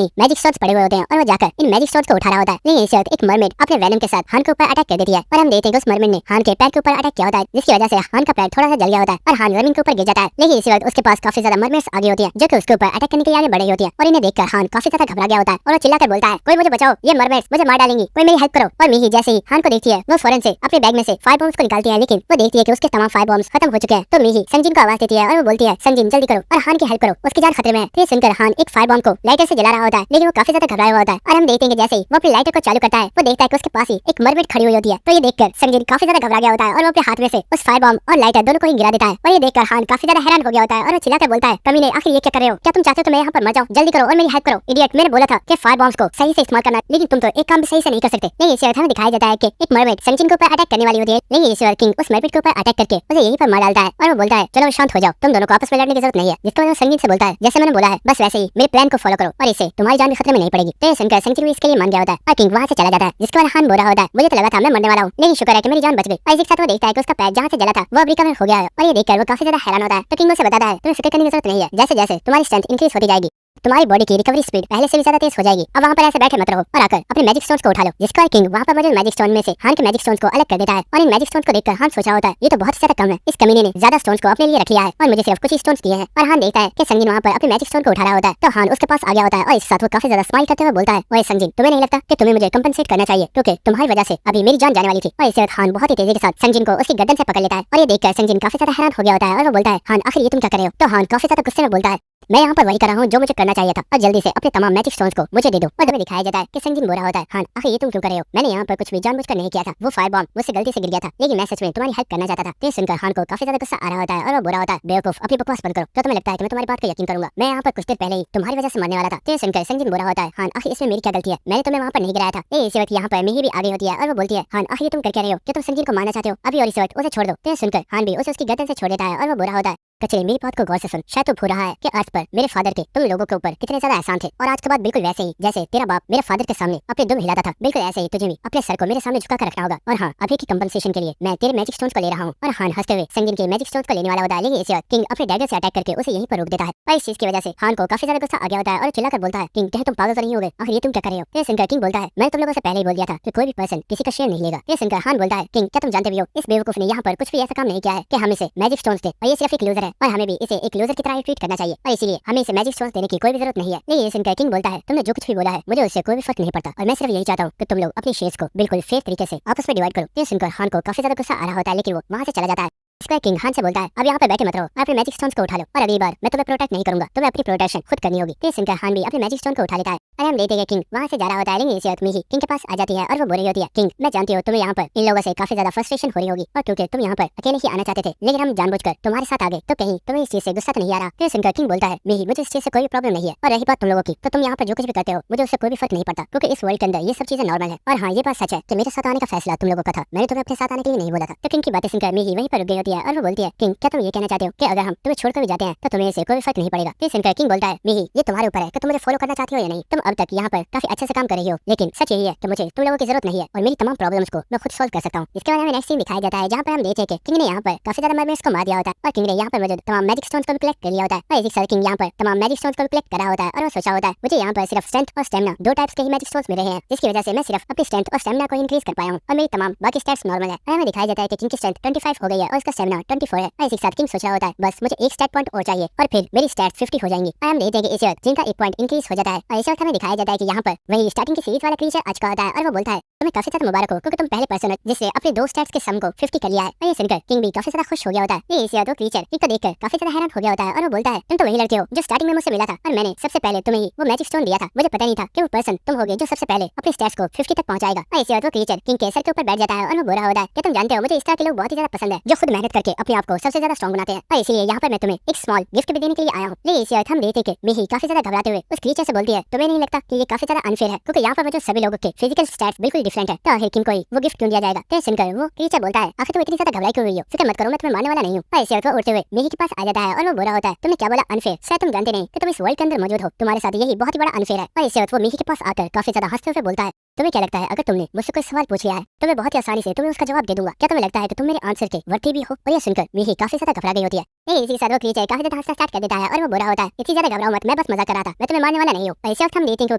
ही मैजिक स्वॉर्ड्स पड़े हुए होते हैं और वो जाकर इन मैजिक स्वॉर्ड्स को उठा रहा होता है। लेकिन इसी वक्त एक मरमेड अपने वेनम के साथ हान के ऊपर अटैक कर देती है और हम देखते हैं कि उस मरमेड ने हान के पैर के ऊपर अटैक किया होता है, जिसकी वजह से हान का पैर थोड़ा सा जल गया होता है और हान जमीन के ऊपर गिर जाता है। लेकिन इसी वक्त उसके पास काफी ज्यादा मरमेड्स आ गई होती है जो कि उसके ऊपर अटैक करने के लिए आगे बढ़ रही होती है। और इन्हें देखकर हान काफी ज्यादा घबरा गया होता है और वो चिल्लाकर बोलता है कोई मुझे बचाओ, ये मरमेड्स मुझे मार डालेंगी, कोई मेरी हेल्प करो। और मिही जैसे ही हान को देखती है वो फौरन से अपने बैग में से फायर बॉम्ब्स को निकालती है, लेकिन वो देखती है कि उसके तमाम फायर बॉम्ब्स खत्म हो चुके हैं। तो मिही संजिन को आवाज देती है और वो बोलती है संजिन जल्दी करो और हान की हेल्प करो, उसकी जान खतरे में है। फिर सुनकर हान एक फायर बॉम्ब को लाइटर से जला रहा होता है, लेकिन वो काफी ज्यादा घबराया हुआ होता है। और हम देखते हैं कि जैसे ही वो अपने लाइटर को चालू करता है वो देखता है कि उसके पास ही एक मरमेड खड़ी हुई होती है। तो ये देखकर संजिन काफी ज्यादा घबरा गया होता है और वो अपने हाथ में से उस फायर बॉम्ब और लाइटर दोनों को ही गिरा देता है। और ये देखकर हान काफी ज्यादा हैरान हो गया होता है और वो चिल्लाकर बोलता है कमीने आखिर ये क्या कर रहे हो, क्या तुम चाहते हो तो मैं यहाँ पर मर जाऊं, जल्दी करो और मेरी हेल्प करो। इडियट, मैंने बोला था कि फायर बॉम्ब्स को सही से इस्तेमाल करना, लेकिन तुम तो एक काम भी सही से नहीं कर सकते। लेकिन इसी वक्त हमें दिखाया जाता है कि एक मरमेड संजिन के ऊपर अटैक करने वाली होती है। लेकिन इसी वक्त किंग उस मरमेड के ऊपर अटैक करके उसे यहीं पर मार डालता है और वो बोलता है चलो शांत हो जाओ, तुम दोनों को आपस में लड़ने की जरूरत नहीं है। जिसको वो संगीन से बोलता है जैसे मैंने बोला है बस वैसे ही मेरे प्लान को फॉलो करो और इससे तुम्हारी जान भी खतरे में नहीं पड़ेगी। तो ये सुनकर संगीन भी इसके लिए मान गया होता है और किंग वहाँ से चला जाता है। जिसके बाद हान बोल रहा होता है मुझे तो लगा था मैं मरने वाला हूँ, लेकिन शुक्र है कि मेरी जान बच गई। और इसी के साथ वो देखता है कि उसका पैर जहाँ से जला था वो अब रिकवर हो गया है और ये देखकर वो काफी ज्यादा हैरान होता है। तो किंग उसे बताता है तुम्हें फिक्र करने की जरूरत नहीं है, जैसे जैसे तुम्हारी स्ट्रेंथ इंक्रीज होती जाएगी तुम्हारी बॉडी की रिकवरी स्पीड पहले से भी ज्यादा तेज हो जाएगी। अब वहाँ पर ऐसे बैठे मत रहो और आकर अपने मैजिक स्टोन्स को उठा लो। जिसके बाद किंग वहाँ पर मौजूद मैजिक स्टोन में से हान के मैजिक स्टोन्स को अलग कर देता है और इन मैजिक स्टोन्स को देखकर हान सोचा होता है ये तो बहुत ज्यादा कम है, इस कमीने ने ज्यादा स्टोन्स को अपने लिए रख लिया है और मुझे सिर्फ कुछ ही स्टोन्स दिए हैं। और हान देखता है कि संगीन वहाँ पर अपने मैजिक स्टोन को उठा रहा होता है। तो हान उसके पास आ गया होता है और इस साथ वो काफी ज्यादा स्माइल करते हुए बोलता है ओए संगीन, तुम्हें नहीं लगता कि तुम्हें मुझे कंपनसेट करना चाहिए क्योंकि तुम्हारी वजह से अभी मेरी जान जाने वाली थी। और इससे हान बहुत ही तेजी के साथ संगीन को उसकी गर्दन से पकड़ लेता है और ये देखकर संगीन काफी ज्यादा हैरान हो गया होता है और वो बोलता है हान आखिर ये तुम क्या कर रहे हो। तो हान काफी ज्यादा गुस्से में बोलता है मैं यहाँ पर वही कर रहा हूँ जो मुझे करना चाहिए था और जल्दी से अपने तमाम मैजिक स्टोन्स को मुझे दे दो। और तुम्हें दिखाया जाता है कि संगीन बोल रहा होता है हान आखिर ये तुम क्यों कर रहे हो, मैंने यहाँ पर कुछ भी जानबूझकर नहीं किया था, वो फायर बॉम्ब मुझसे गलती से गिर गया था, लेकिन मैं सच में तुम्हारी हेल्प करना चाहता था। तो सुनकर हान को काफी ज्यादा गुस्सा आ रहा होता है और वो बोल रहा होता है बेवकूफ अपनी बकवास बंद करो, क्या तुम्हें लगता है कि मैं तुम्हारी बात पर यकीन करूंगा, मैं यहाँ पर कुछ देर पहले ही तुम्हारी वजह से मरने वाला था। तो सुनकर संगीन बोल रहा होता है हान आखिर इसमें मेरी क्या गलती है, मैंने तुम्हें वहाँ पर नहीं गिराया था। इसी वक्त यहाँ पर मिही भी आगे होती है और वो बोलती है हान आखिर तुम कर क्या रहे हो, क्या तुम संगीन को मारना चाहते हो अभी और इस वक्त उसे छोड़ दो। तो सुनकर हान भी उसे उसकी गर्दन से छोड़ देता है और वो बोल रहा होता है कचरे मेरी बात को गौर से सुन, शायद तू भूल रहा है कि आज पर मेरे फादर के तुम लोगों के ऊपर कितने ज्यादा एहसान थे और आज के बाद बिल्कुल वैसे ही जैसे तेरा बाप मेरे फादर के सामने अपने दुम हिलाता था, बिल्कुल ऐसे ही तुझे भी अपने सर को मेरे सामने झुका कर रखना होगा। और हाँ अभी की कंपनसेशन के लिए मैं तेरे मैजिक स्टोन्स को ले रहा हूँ। और हान हंसते हुए संगीन के मैजिक स्टोन्स को लेने वाला होता है, लेकिन इसी वक्त किंग अपने डैगर से अटैक करके उसे यहीं पर रोक देता है। और इस चीज की वजह से हान को काफी ज्यादा गुस्सा आ गया होता है और चिल्लाकर बोलता है किंग कहीं तुम पागल तो नहीं हो गए, आखिर ये तुम क्या कर रहे हो। ये सुनकर किंग बोलता है मैंने तुम लोगों से पहले ही बोल दिया था कि कोई भी पर्सन किसी का शेयर नहीं लेगा। ये सुनकर हान बोलता है किंग क्या तुम जानते भी हो इस बेवकूफ ने यहाँ पर कुछ भी ऐसा काम नहीं किया है कि हम इसे मैजिक स्टोन्स दे, और ये सिर्फ एक लूजर है और हमें भी इसे एक लूजर की तरह ट्रीट करना चाहिए और इसीलिए हमें इसे मैजिक स्टोन्स देने की कोई भी जरूरत नहीं है। लेकिन ये सुनकर किंग बोलता है तुमने जो कुछ भी बोला है मुझे उससे कोई भी फर्क नहीं पड़ता और मैं सिर्फ यही चाहता हूँ कि तुम लोग अपनी शेयर्स को बिल्कुल फेयर तरीके से आपस में डिवाइड करो। ये सुनकर हान को काफी ज्यादा गुस्सा आ रहा होता है, लेकिन वो वहाँ से चला जाता है। इसका किंग हान से बोलता है अब यहाँ पे बैठे मत रहो, अपने मैजिक स्टोन्स को उठा लो और अगली बार मैं तुम्हें प्रोटेक्ट नहीं करूंगा, तुम्हें अपनी प्रोटेक्शन खुद करनी होगी। तो सुनकर हान भी अपने मैजिक स्टोन को उठा लेता है और हम देखते हैं किंग वहाँ से जा रहा होता है, लेकिन इसी वक्त मिही किंग के पास आ जाती है और वो बोल रही होती है किंग मैं जानती हूँ तुम्हें यहाँ पर इन लोगों से काफी ज्यादा फ्रस्ट्रेशन हो रही होगी और क्योंकि तुम यहाँ पर अकेले ही आना चाहते थे लेकिन हम जानबूझकर तुम्हारे साथ आ गए, तो कहीं तुम्हें इस चीज से गुस्सा तो नहीं आ रहा। तो सुनकर किंग बोलता है मिही मुझे इस चीज से कोई प्रॉब्लम नहीं है और रही बात तुम लोगों की तो तुम यहाँ पर जो कुछ भी करते हो मुझे उससे कोई भी फर्क नहीं पड़ता क्योंकि इस वर्ल्ड के अंदर ये सब चीजें नॉर्मल है। और हाँ ये बात सच है कि मेरे साथ आने का फैसला तुम लोगों का था, मैंने तुम्हें अपने साथ आने के लिए नहीं बोला था। तो किंग की बातें सुनकर मिही वहीं पर रुक गई होती है और वो बोलती है किंग क्या तुम ये कहना चाहते हो कि अगर हम तुम्हें छोड़कर भी जाते हैं तो तुम्हें इससे कोई फर्क नहीं पड़ेगा। तो सुनकर किंग बोलता है मिही ये तुम्हारे ऊपर है कि तुम मुझे फॉलो करना चाहती हो या नहीं, तुम अब तक यहाँ पर काफी अच्छे से काम कर रही हो, लेकिन सच यही है कि मुझे तुम लोगों की जरूरत नहीं है और मेरी तमाम प्रॉब्लम्स को मैं खुद सॉल्व कर सकता हूँ। इसके बाद हमें नेक्स्ट सीन दिखाया जाता है जहाँ पर हम देखते हैं कि किंग ने यहाँ पर काफी ज्यादा मरमेड्स को मार दिया होता है और किंग ने यहाँ पर मौजूद तमाम मैजिक स्टोन्स को भी कलेक्ट कर लिया होता है। और इसी साथ किंग यहाँ पर तमाम मैजिक स्टोन्स को भी कलेक्ट करा होता है और वो सोचा होता है मुझे यहाँ पर सिर्फ स्ट्रेंथ और स्टेमिना दो टाइप्स के ही मैजिक स्टोन्स मिले हैं, जिसकी वजह से मैं सिर्फ अपनी स्ट्रेंथ और स्टेमिना को इंक्रीज कर पाया हूँ और मेरी तमाम बाकी स्टैट्स नॉर्मल है। और हमें दिखाया जाता है कि किंग की स्ट्रेंथ 25 हो गई है और इसका स्टेमिना 24 है। और इसी के साथ किंग सोच रहा होता है बस मुझे एक स्टैट पॉइंट और चाहिए और फिर मेरी स्टैट्स 50 हो जाएंगी। और हम देखते हैं कि इस वक्त जिनका एक पॉइंट इंक्रीज हो जाता है और इस वक्त हमें दिखाया जाता है कि यहाँ पर वही स्टार्टिंग की सीरीज वाला क्रीचर आ चुका होता है और वो बोलता है तुम्हें काफी ज्यादा मुबारक हो क्योंकि तुम पहले पर्सन हो जिससे अपने दो स्टैट्स के सम को 50 कर लिया है। और ये सुनकर किंग भी काफी ज्यादा खुश हो गया होता है। ये इसी तो क्रीचर किंग को देखकर काफी ज्यादा हैरान हो गया होता है और वो बोलता है तुम तो वही लड़के हो जो स्टार्टिंग में मुझसे मिला था और मैंने सबसे पहले तुम्हें ही वो मैजिक स्टोन दिया था, मुझे पता नहीं था कि वो पर्सन तुम होगे जो सबसे पहले अपने स्टैट्स को 50 तक पहुंचाएगा। और इसी तो क्रीचर किंग के सर के ऊपर बैठ जाता है और वो बोल रहा होता है कि तुम जानते हो मुझे इस तरह के लोग बहुत ही ज्यादा पसंद है जो खुद मेहनत करके अपने आप को सबसे ज्यादा स्ट्रॉन्ग बनाते हैं और इसीलिए यहाँ पर मैं तुम्हें एक स्मॉल गिफ्ट भी देने के लिए आया हूँ। लेकिन इसी हम देखते कि मिही काफी ज्यादा घबराते हुए उस क्रीचर से बोलती है तुम्हें नहीं लगता कि ये काफी ज्यादा अनफेयर है क्योंकि यहाँ पर मुझे सभी लोगों के फिजिकल स्टैट्स बिल्कुल डिफरेंट है, तो आखिर किंग को वो गिफ्ट क्यों दिया जाएगा। तो सुनकर वो क्रीचर बोलता है आखिर तुम इतनी ज्यादा घबराई क्यों हुई हो, फिक्र मत करो मैं तुम्हें मारने वाला नहीं हूँ। और इसी वक्त वो उड़ते हुए मिही के पास आ जाता है और वो बोल रहा होता है तुमने क्या बोला अनफेयर, शायद तुम जानते नहीं कि तुम इस वर्ल्ड के अंदर मौजूद हो, तुम्हारे साथ यही बहुत ही बड़ा अनफेयर है। और इसी वक्त वो मिही के पास आकर काफी ज्यादा हंसते हुए बोलता है तुम्हें क्या लगता है अगर तुमने मुझसे कोई सवाल पूछ लिया है तो मैं बहुत ही आसानी से तुम्हें उसका जवाब दे दूंगा, क्या तुम्हें लगता है कि तुम मेरे आंसर के वर्ती भी हो। और ये सुनकर मिही काफी ज्यादा घबरा गई होती है। इसी साथ वो क्रीचर काफी ज्यादा हंसना स्टार्ट कर देता है और वो बोला होता है इतनी ज्यादा घबराओ मत, मैं बस मजाक कर रहा था, मैं तुम्हें मारने वाला नहीं हूँ। और इसी वक्त हम देखते हैं कि वो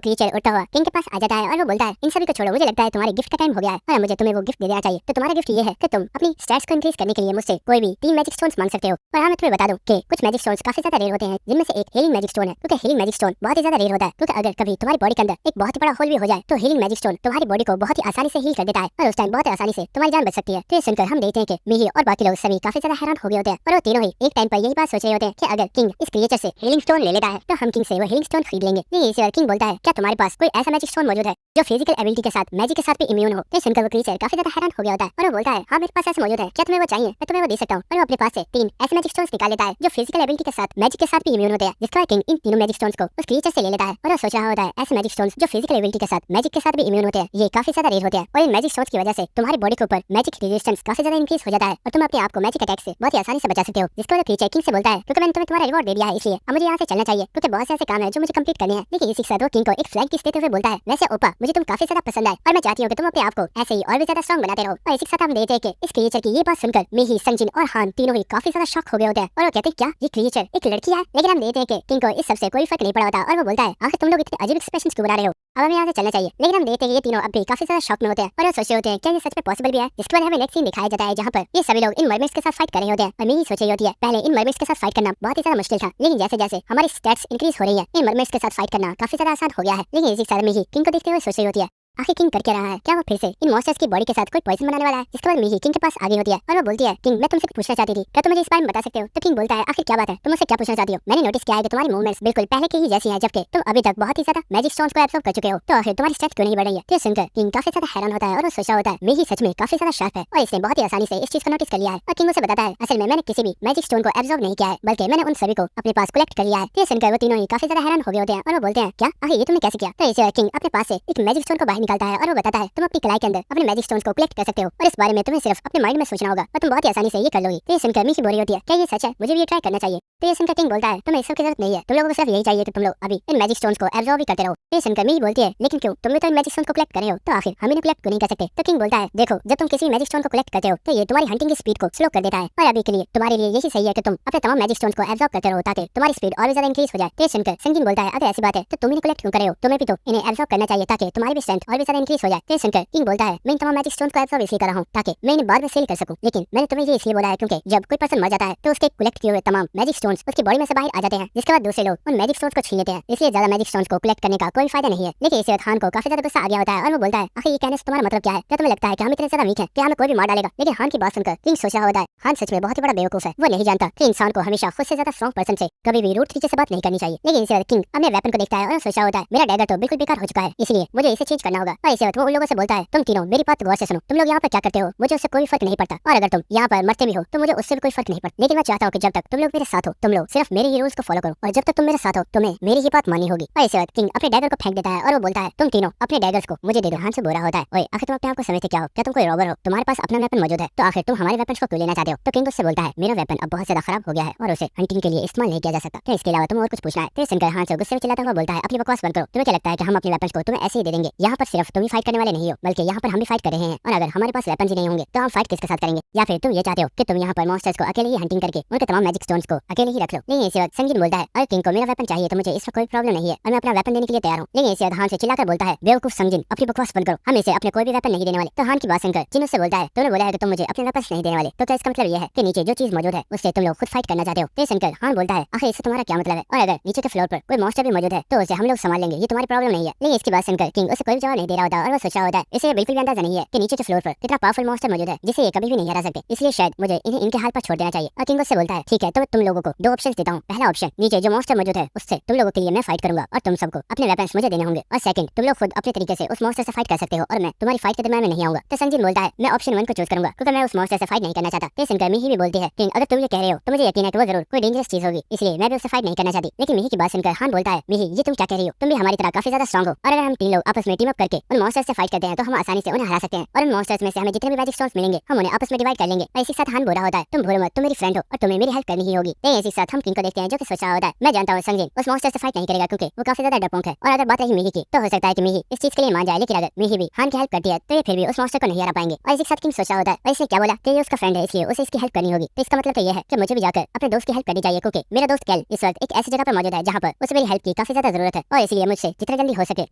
क्रीचर उड़ता हुआ किंग के पास आ जाता है और वो बोलता है इन सभी को छोड़ो, मुझे लगता है तुम्हारे गिफ्ट का टाइम हो गया है और मुझे तुम्हें वो गिफ्ट दे देना चाहिए। तो तुम्हारा गिफ्ट ये है कि तुम अपनी स्टैट्स को इंक्रीज करने के लिए मुझसे कोई भी 3 मैजिक स्टोन्स मांग सकते हो। और हाँ मैं तुम्हें बता दूं कि कुछ मैजिक स्टोन्स काफी ज्यादा रेयर होते हैं जिनमें से एक हीलिंग मैजिक स्टोन है, क्योंकि हीलिंग मैजिक स्टोन बहुत ही ज्यादा रेयर होता है क्योंकि अगर कभी तुम्हारी बॉडी के अंदर एक बहुत ही बड़ा होल भी हो जाए तो हीलिंग मैजिक स्टोन तुम्हारी बॉडी को बहुत ही आसानी से हील कर देता है और उस टाइम बहुत आसानी से तुम्हारी जान बच सकती है। तो ये सुनकर हम देखते हैं कि मिही और बाकी लोग सभी काफी ज्यादा हैरान हो गए होते हैं और वो तीनों ही एक टाइम पर यही बात सोच रहे होते हैं कि अगर किंग इस क्रिएचर से हीलिंग स्टोन ले लेता है तो हम किंग से वो हीलिंग स्टोन खरीद लेंगे। ये इस किंग बोलता है क्या तुम्हारे पास कोई ऐसा मैजिक स्टोन मौजूद है जो फिजिकल एबिलिटी के साथ मैजिक के साथ भी इम्यून हो। तो सुनकर वो क्रिएचर काफी ज्यादा हैरान हो गया होता है और वो बोलता है हाँ मेरे पास ऐसा मौजूद है, क्या तुम्हें वो चाहिए, मैं तुम्हें वो दे सकता हूँ। और वो अपने पास से 3 ऐसे मैजिक स्टोन्स निकाल लेता है जो फिजिकल एबिलिटी के साथ मैजिक के साथ भी इम्यून होते हैं। जिसके बाद किंग इन तीनों मैजिक स्टोन्स को उस क्रिएचर से ले लेता है और वो सोच रहा होता है ऐसे मैजिक स्टोन्स जो फिजिकल एबिलिटी के साथ मैजिक के साथ भी इम्यून होते हैं ये काफी ज्यादा रेयर होते हैं और इन मैजिक स्टोन्स की वजह से तुम्हारी बॉडी के ऊपर मैजिक रेजिस्टेंस काफी ज्यादा इंक्रीज हो जाता है और तुम अपने आप को मैजिक अटैक से बहुत ही आसानी से बचा सकते हो। जिसको क्रिएचर किंग से बोलता है क्योंकि मैंने तुम्हें तुम्हारा रिवॉर्ड दे दिया है इसलिए अब मुझे यहाँ से चलना चाहिए क्योंकि बहुत से ऐसे काम है जो मुझे कंप्लीट करने हैं। लेकिन इसी के साथ वो किंग को एक फ्लैग किस देते हुए बोलता है वैसे ओपा मुझे तुम काफी ज्यादा पसंद है और मैं चाहती हूँ कि तुम अपने आप को ऐसे ही और भी ज्यादा स्ट्रॉन्ग बनाते रहो। और इसी के साथ हम देखते हैं कि इस क्रिएचर की ये बात सुनकर मिही, संजिन और हान तीनों ही काफी ज्यादा शॉक हो गए होते हैं और वो कहते हैं क्या ये क्रिएचर एक लड़की है। लेकिन हम देखते हैं कि किंग को इस सबसे कोई फर्क नहीं पड़ा होता और वो बोलता है आखिर तुम लोग इतने अजीब एक्सप्रेशंस क्यों बना रहे हो, अब हमें यहाँ से चलना चाहिए। लेकिन हम देखते हैं कि ये तीनों अब भी काफी ज्यादा शॉक में होते हैं और वो सोचते होते हैं क्या ये सच में पॉसिबल भी है। जिसके बाद हमें नेक्स्ट सीन दिखाया जाता है जहाँ पर ये सभी लोग इन मरमेड्स के साथ फाइट कर रहे होते हैं और मिही सोच रही होती है पहले इन मरमेड्स के साथ फाइट करना बहुत ही ज्यादा मुश्किल था लेकिन जैसे जैसे हमारी स्टैट्स इंक्रीज हो रही है इन मरमेड्स के साथ फाइट करना काफी ज्यादा आसान हो गया है। लेकिन इसी के साथ मिही किंग को देखते हुए सोच रही होती है आखिर किंग कर क्या रहा है, क्या वो फिर से इन मॉन्स्टर्स की बॉडी के साथ कोई पॉइजन बनाने वाला है। जिसके बाद मिही किंग के पास आ गई होती है और वो बोलती है किंग मैं तुमसे कुछ पूछना चाहती थी, क्या तुम मुझे इस बारे में बता सकते हो। तो किंग बोलता है आखिर क्या बात है, तुम मुझसे क्या पूछना चाहती हो। मैंने नोटिस किया है कि तुम्हारी मूवमेंट्स बिल्कुल पहले की ही जैसी हैं जबकि तुम अभी तक बहुत ही ज्यादा मैजिक स्टोन्स को एब्सॉर्ब कर चुके हो, तो आखिर तुम्हारी स्ट्रेंथ क्यों नहीं बढ़ रही है। तो सुनकर किंग काफी ज्यादा हैरान होता है और वो सोचा होता है मिही सच में काफी ज्यादा शार्प है और इसने बहुत ही आसानी से इस चीज को नोटिस कर लिया है। और किंग उसे बताता है असल में मैंने किसी भी मैजिक स्टोन को एब्सॉर्ब नहीं किया है बल्कि मैंने उन सभी को अपने पास कलेक्ट कर लिया है। तो सुनकर वो तीनों ही काफी ज्यादा हैरान हो गए होते हैं और वो बोलते हैं क्या आखिर ये तुमने कैसे किया। तो इसे किंग अपने पास से एक मैजिक स्टोन को बाहर निकालता है और वो बताता है तुम अपनी कलाई के अंदर अपने मैजिक स्टोन्स को कलेक्ट कर सकते हो और इस बारे में तुम्हें सिर्फ अपने माइंड में सोचना होगा और तुम बहुत ही आसानी से ये कर लोगी। तो ये सुनकर मिही बोल रही होती है क्या ये सच है, मुझे भी ये ट्राई करना चाहिए। तो ये सुनकर किंग बोलता है तुम्हें इस सब की जरूरत नहीं है, तुम लोगों को सिर्फ यही चाहिए कि तुम लोग अभी इन मैजिक स्टोन्स को एब्सॉर्ब ही करते रहो। तो ये सुनकर मिही बोलती है लेकिन क्यों, तुम भी तो इन मैजिक स्टोन को कलेक्ट कर रहे हो तो आखिर हम इन्हें कलेक्ट क्यों नहीं कर सकते। तो किंग बोलता है देखो जब तुम किसी मैजिक स्टोन को कलेक्ट करते हो तो ये तुम्हारी हंटिंग की स्पीड को स्लो कर देता है और अभी के लिए तुम्हारे लिए यही सही है कि तुम अपने तमाम मैजिक स्टोन्स को एब्सॉर्ब करते रहो ताकि तुम्हारी स्पीड और भी ज्यादा इंक्रीज हो जाए। तो सुनकर संजीन बोलता है अगर ऐसी बात है तो तुम इन्हें कलेक्ट क्यों कर रहे हो, तुम्हें भी तो इन्हें एब्सॉर्ब करना चाहिए ताकि तुम्हारी भी स्ट्रेंथ और भी ज्यादा इंक्रीज हो जाए। तो सुनकर किंग बोलता है मैं इन तमाम मैजिक स्टोन्स को एब्सॉर्ब इसलिए कर रहा हूं ताकि मैं इन्हें बाद में सेल कर सकूं, लेकिन मैंने तुम्हें ये इसलिए बोला है क्योंकि जब कोई पर्सन मर जाता है तो उसके कलेक्ट किए हुए तमाम मैजिक स्टोन्स उसकी बॉडी में से बाहर आ जाते हैं जिसके बाद दूसरे लोग उन मैजिक स्टोन्स को छीन लेते हैं, इसलिए ज्यादा मैजिक स्टोन्स को कलेक्ट करने का कोई फायदा नहीं है। लेकिन इसे खान को काफी ज्यादा गुस्सा आ गया होता है और वो बोलता है आखिर ये कहने से तुम्हारा मतलब क्या है, क्या तुम्हें लगता है कि हम इतने ज्यादा वीक हैं कि हमें कोई भी मार डालेगा। लेकिन हान की बात सुनकर किंग सोच रहा होता है हान सच में बहुत ही बड़ा बेवकूफ है, वो नहीं जानता कि इंसान को हमेशा खुद से ज्यादा स्ट्रॉन्ग पर्सन से कभी भी रूट तरीके से बात नहीं करनी चाहिए। लेकिन इसे किंग अपने वेपन को देखता है और सोच रहा होता है मेरा डैगर तो बिल्कुल बेकार हो चुका है इसलिए मुझे इसे चेंज करना होगा। और इसे वो उन लोगों से बोलता है तुम तीनों मेरी बात गौर से सुनो, तुम लोग यहाँ पर क्या करते हो मुझे उससे कोई फर्क नहीं पड़ता और अगर तुम यहाँ पर मरते भी हो तो मुझे उससे भी कोई फर्क नहीं पड़ता, लेकिन मैं चाहता हूँ कि जब तक तुम लोग मेरे साथ हो तुम लोग सिर्फ मेरे ही रूल्स को फॉलो करो और जब तक तुम मेरे साथ हो तुम्हें मेरी ही बात माननी होगी। और इसे किंग अपने डैगर को फेंक देता है और वो बोलता है तुम तीनों अपने डैगर्स को मुझे दे दो। हान से बोल रहा होता है ओए आखिर तुम अपने आप को समझते क्या हो, क्या तुम कोई रॉबर हो, तुम्हारे पास अपना वेपन मौजूद है तो आखिर तुम हमारे वेपन को क्यों लेना चाहते हो। तो किंग उससे बोलता है मेरा वेपन अब बहुत ज्यादा खराब हो गया है और उसे हंटिंग के लिए इस्तेमाल नहीं किया जा सकता, तो इसके अलावा तुम और कुछ पूछना है। तो सुनकर हान से गुस्से में चिल्लाता हुआ बोलता है अपनी बकवास बंद करो, तुम्हें क्या लगता है कि हम अपने वेपन को तुम्हें ऐसे ही दे देंगे। यहाँ पर सिर्फ तुम ही फाइट करने वाले नहीं हो बल्कि यहाँ पर हम भी फाइट कर रहे हैं और अगर हमारे पास वेपन ही नहीं होंगे तो हम फाइट किसके साथ करेंगे। या फिर तुम ये चाहते हो कि तुम यहाँ पर मॉन्स्टर्स को अकेले ही हंटिंग करके उनके तमाम मैजिक स्टोन्स को अकेले ही रख लो। लेकिन इसी वक्त संजीन बोलता है अरे किंग को मेरा वेपन चाहिए तो मुझे इसमें कोई प्रॉब्लम नहीं है और मैं अपना वेपन देने के लिए तैयार हूँ। लेकिन इसी वक्त हान से चिल्लाकर बोलता है बेवकूफ संजीन अपनी बकवास बंद करो, हम इसे अपने कोई भी वेपन नहीं देने वाले। तो हान की बात सुनकर जिन उससे बोलता है तुमने बोला है कि तुम मुझे अपने वेपन नहीं देने वाले, तो क्या इसका मतलब यह है कि नीचे जो चीज मौजूद है उससे तुम लोग खुद फाइट करना चाहते हो। तो सुनकर हान बोलता है आखिर इससे तुम्हारा क्या मतलब है और अगर नीचे के फ्लोर पर कोई मॉन्स्टर भी मौजूद है तो उसे हम लोग संभाल लेंगे, ये तुम्हारी प्रॉब्लम नहीं है। लेकिन इसकी बात सुनकर किंग उसे कोई जवाब नहीं दे रहा होता और वो सोच रहा होता है इसे बिल्कुल भी अंदाजा नहीं है कि नीचे के फ्लोर पर कितना पावरफुल मॉन्स्टर मौजूद है जिसे ये कभी भी नहीं हरा सकते, इसलिए शायद मुझे इन्हें इनके हाल पर छोड़ देना चाहिए। और किंग उससे बोलता है ठीक है तो तुम लोगों को 2 ऑप्शन देता हूँ, पहला ऑप्शन नीचे जो मॉन्स्टर मौजूद है उससे तुम लोगों के लिए मैं फाइट करूंगा और तुम सबको अपने वेपन्स मुझे देने होंगे, और सेकंड तुम लोग खुद अपने तरीके से उस मॉन्स्टर से फाइट कर सकते हो और मैं तुम्हारी फाइट के दरमियान में नहीं आऊंगा। तो संजीन बोलता है मैं ऑप्शन 1 को चूज करूंगा क्योंकि मैं उस मॉन्स्टर से फाइट नहीं करना चाहता। तो सुनकर मिही भी बोलती है किंग अगर तुम ये कह रहे हो तो मुझे यकीन है कि वो जरूर कोई डेंजरस चीज होगी इसलिए मैं भी उससे फाइट नहीं करना चाहती। लेकिन मिही की बात सुनकर हान बोलता है मिही ये तुम क्या कह रही हो, तुम भी हमारी तरह काफी ज्यादा स्ट्रांग हो और अगर हम 3 लोग आपस में टीम अप करके उन मॉन्स्टर्स से फाइट करते हैं तो हम आसानी से उन्हें हरा सकते हैं और उन मॉन्स्टर्स में से हमें जितने भी मैजिक स्टोन्स मिलेंगे हम उन्हें आपस में डिवाइड कर लेंगे। और इसी के साथ हान बोल रहा होता है तुम भूलो मत तुम मेरी फ्रेंड हो और तुम्हें मेरी हेल्प करनी ही होगी। तो इसी के साथ हम किंग को देखते हैं जो कि सोच रहा होता है मैं जानता हूँ संजीन उस मॉन्स्टर से फाइट नहीं करेगा क्योंकि वो काफी ज्यादा डरपोक है और अगर बात रही मिही की तो हो सकता है कि मिही इस चीज के लिए मान जाए, लेकिन अगर मिही भी हान की हेल्प करती है तो ये फिर भी उस मॉन्स्टर को नहीं हरा पाएंगे। और इसी के साथ किंग सोच रहा होता है और इसने क्या बोला कि ये उसका फ्रेंड है इसलिए उसे इसकी हेल्प करनी होगी, तो इसका मतलब तो ये है कि मुझे भी जाकर अपने दोस्त की हेल्प करनी चाहिए क्योंकि मेरा दोस्त कैल इस वक्त एक ऐसी जगह पर मौजूद है जहाँ पर उसे मेरी हेल्प की काफी ज्यादा जरूरत है और इसलिए मुझसे जितना जल्दी हो सके